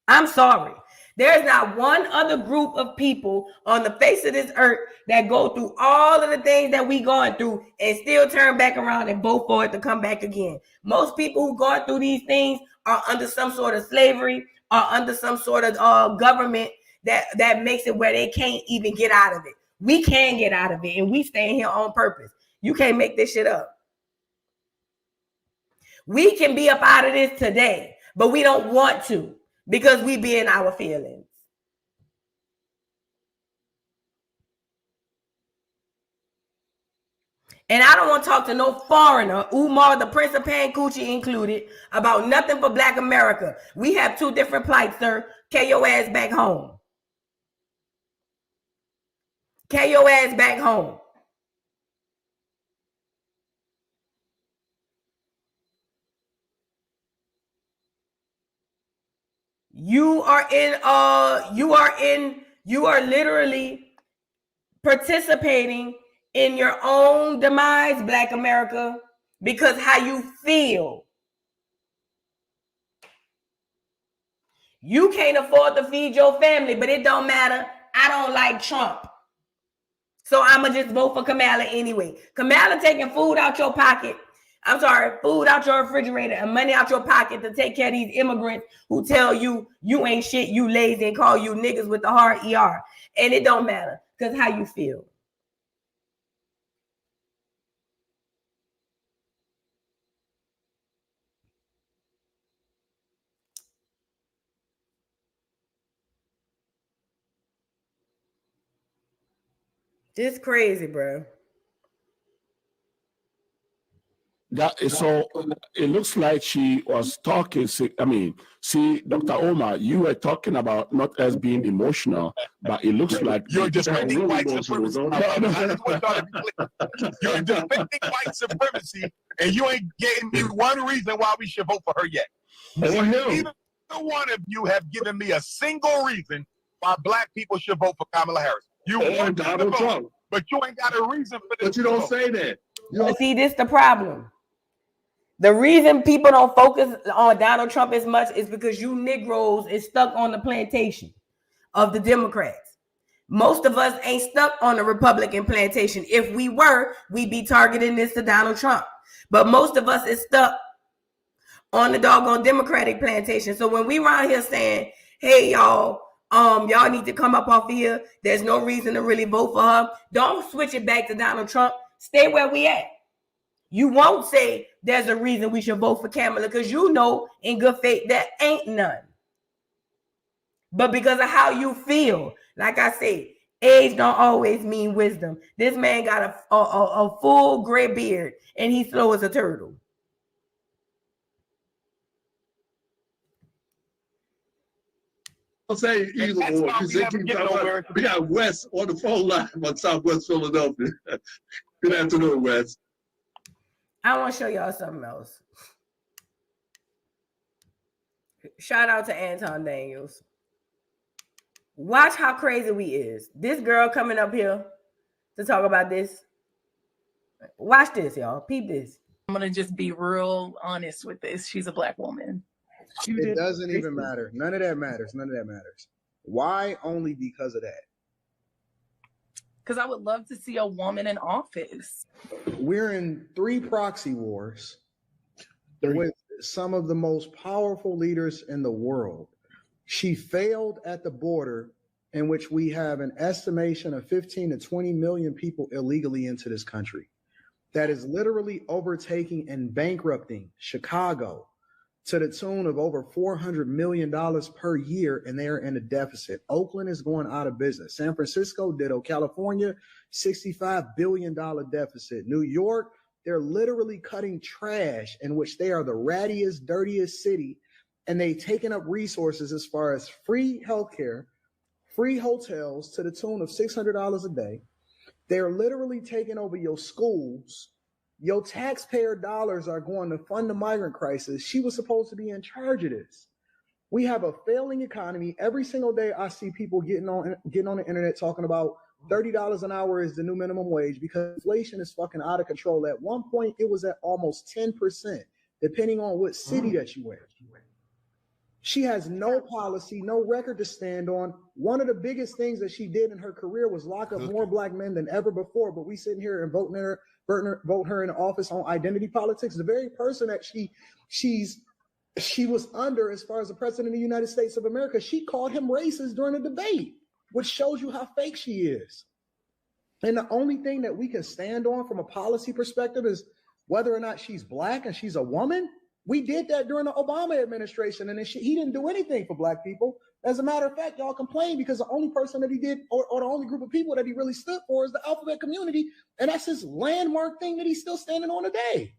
I'm sorry. There's not one other group of people on the face of this earth that go through all of the things that we going through and still turn back around and vote for it to come back again. Most people who going through these things are under some sort of slavery or under some sort of government that makes it where they can't even get out of it. We can get out of it and we staying here on purpose. You can't make this shit up. We can be up out of this today, but we don't want to because we be in our feelings. And I don't want to talk to no foreigner, Umar, the Prince of Pancoochie included, about nothing for Black America. We have two different plights, sir. Carry your ass back home. Carry your ass back home. You are literally participating in your own demise, Black America, because how you feel. You can't afford to feed your family, but it don't matter. I don't like Trump. So I'ma just vote for Kamala anyway. Kamala taking food out your pocket. I'm sorry, food out your refrigerator and money out your pocket to take care of these immigrants who tell you you ain't shit, you lazy, and call you niggas with the hard ER. And it don't matter because how you feel. This crazy, bro. That is so. It looks like she was talking. I mean, see, Dr. Omar, you were talking about not as being emotional, but it looks like you're defending white supremacy. You're defending white supremacy, and you ain't getting me one reason why we should vote for her yet. Neither one of you have given me a single reason why Black people should vote for Kamala Harris. You want Donald Trump, but you ain't got a reason for this. But you don't say that. See, this the problem. The reason people don't focus on Donald Trump as much is because you Negroes is stuck on the plantation of the Democrats. Most of us ain't stuck on the Republican plantation. If we were, we'd be targeting this to Donald Trump. But most of us is stuck on the doggone Democratic plantation. So when we around here saying, hey, y'all need to come up off here, there's no reason to really vote for her. Don't switch it back to Donald Trump. Stay where we at. You won't say there's a reason we should vote for Kamala because you know in good faith there ain't none. But because of how you feel, like I said, age don't always mean wisdom. This man got a full gray beard and he's slow as a turtle. I'll say either or. We got Wes on the phone line on Southwest Philadelphia. Good afternoon, Wes. I want to show y'all something else. Shout out to Anton Daniels. Watch how crazy we is. This girl coming up here to talk about this. Watch this, y'all. Peep this. I'm going to just be real honest with this. She's a Black woman. It doesn't even matter. None of that matters. None of that matters. Why? Only because of that. Because I would love to see a woman in office. We're in 3 proxy wars with some of the most powerful leaders in the world. She failed at the border, in which we have an estimation of 15 to 20 million people illegally into this country. That is literally overtaking and bankrupting Chicago to the tune of over $400 million per year, and they're in a deficit. Oakland is going out of business. San Francisco ditto. California, $65 billion deficit. New York, they're literally cutting trash, in which they are the rattiest, dirtiest city, and they've taken up resources as far as free healthcare, free hotels to the tune of $600 a day. They're literally taking over your schools. Your taxpayer dollars are going to fund the migrant crisis. She was supposed to be in charge of this. We have a failing economy. Every single day I see people getting on the internet talking about $30 an hour is the new minimum wage because inflation is fucking out of control. At one point, it was at almost 10%, depending on what city that you in. She has no policy, no record to stand on. One of the biggest things that she did in her career was lock up more Black men than ever before, but we sitting here and vote her in office on identity politics. The very person that she was under as far as the president of the United States of America, she called him racist during a debate, which shows you how fake she is. And the only thing that we can stand on from a policy perspective is whether or not she's Black and she's a woman. We did that during the Obama administration, and he didn't do anything for Black people. As a matter of fact, y'all complain because the only person that he did, or the only group of people that he really stood for, is the alphabet community, and that's his landmark thing that he's still standing on today.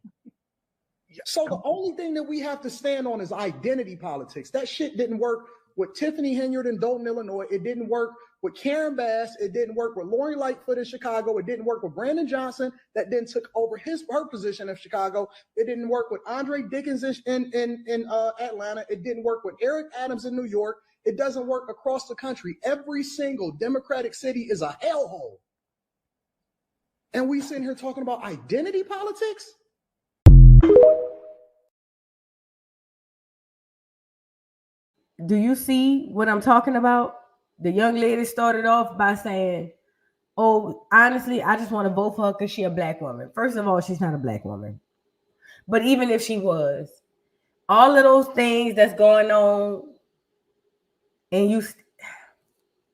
So the only thing that we have to stand on is identity politics. That shit didn't work with Tiffany Henyard in Dalton, Illinois. It didn't work with Karen Bass. It didn't work with Lori Lightfoot in Chicago. It didn't work with Brandon Johnson that then took over her position in Chicago. It didn't work with Andre Dickens in Atlanta. It didn't work with Eric Adams in New York. It doesn't work across the country. Every single Democratic city is a hellhole. And we sitting here talking about identity politics? Do you see what I'm talking about? The young lady started off by saying, oh, honestly, I just want to vote for her because she's a Black woman. First of all, she's not a Black woman. But even if she was, all of those things that's going on, and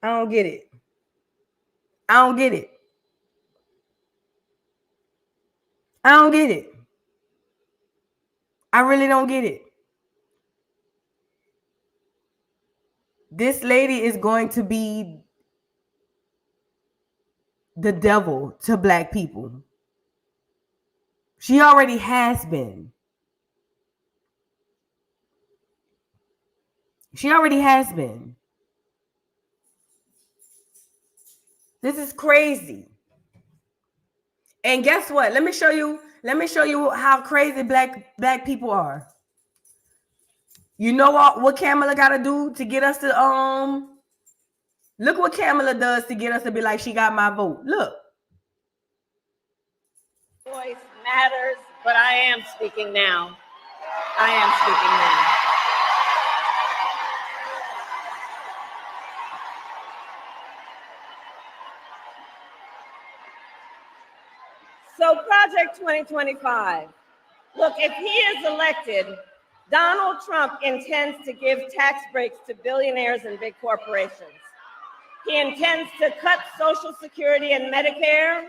I don't get it. I don't get it. I don't get it. I really don't get it. This lady is going to be the devil to Black people. She already has been. She already has been. This is crazy. And guess what? Let me show you how crazy black people are. You know what Kamala got to do to get us to look what Kamala does to get us to be like, she got my vote. Look. Voice matters, but I am speaking now. I am speaking now. So Project 2025. Look, if he is elected, Donald Trump intends to give tax breaks to billionaires and big corporations. He intends to cut Social Security and Medicare.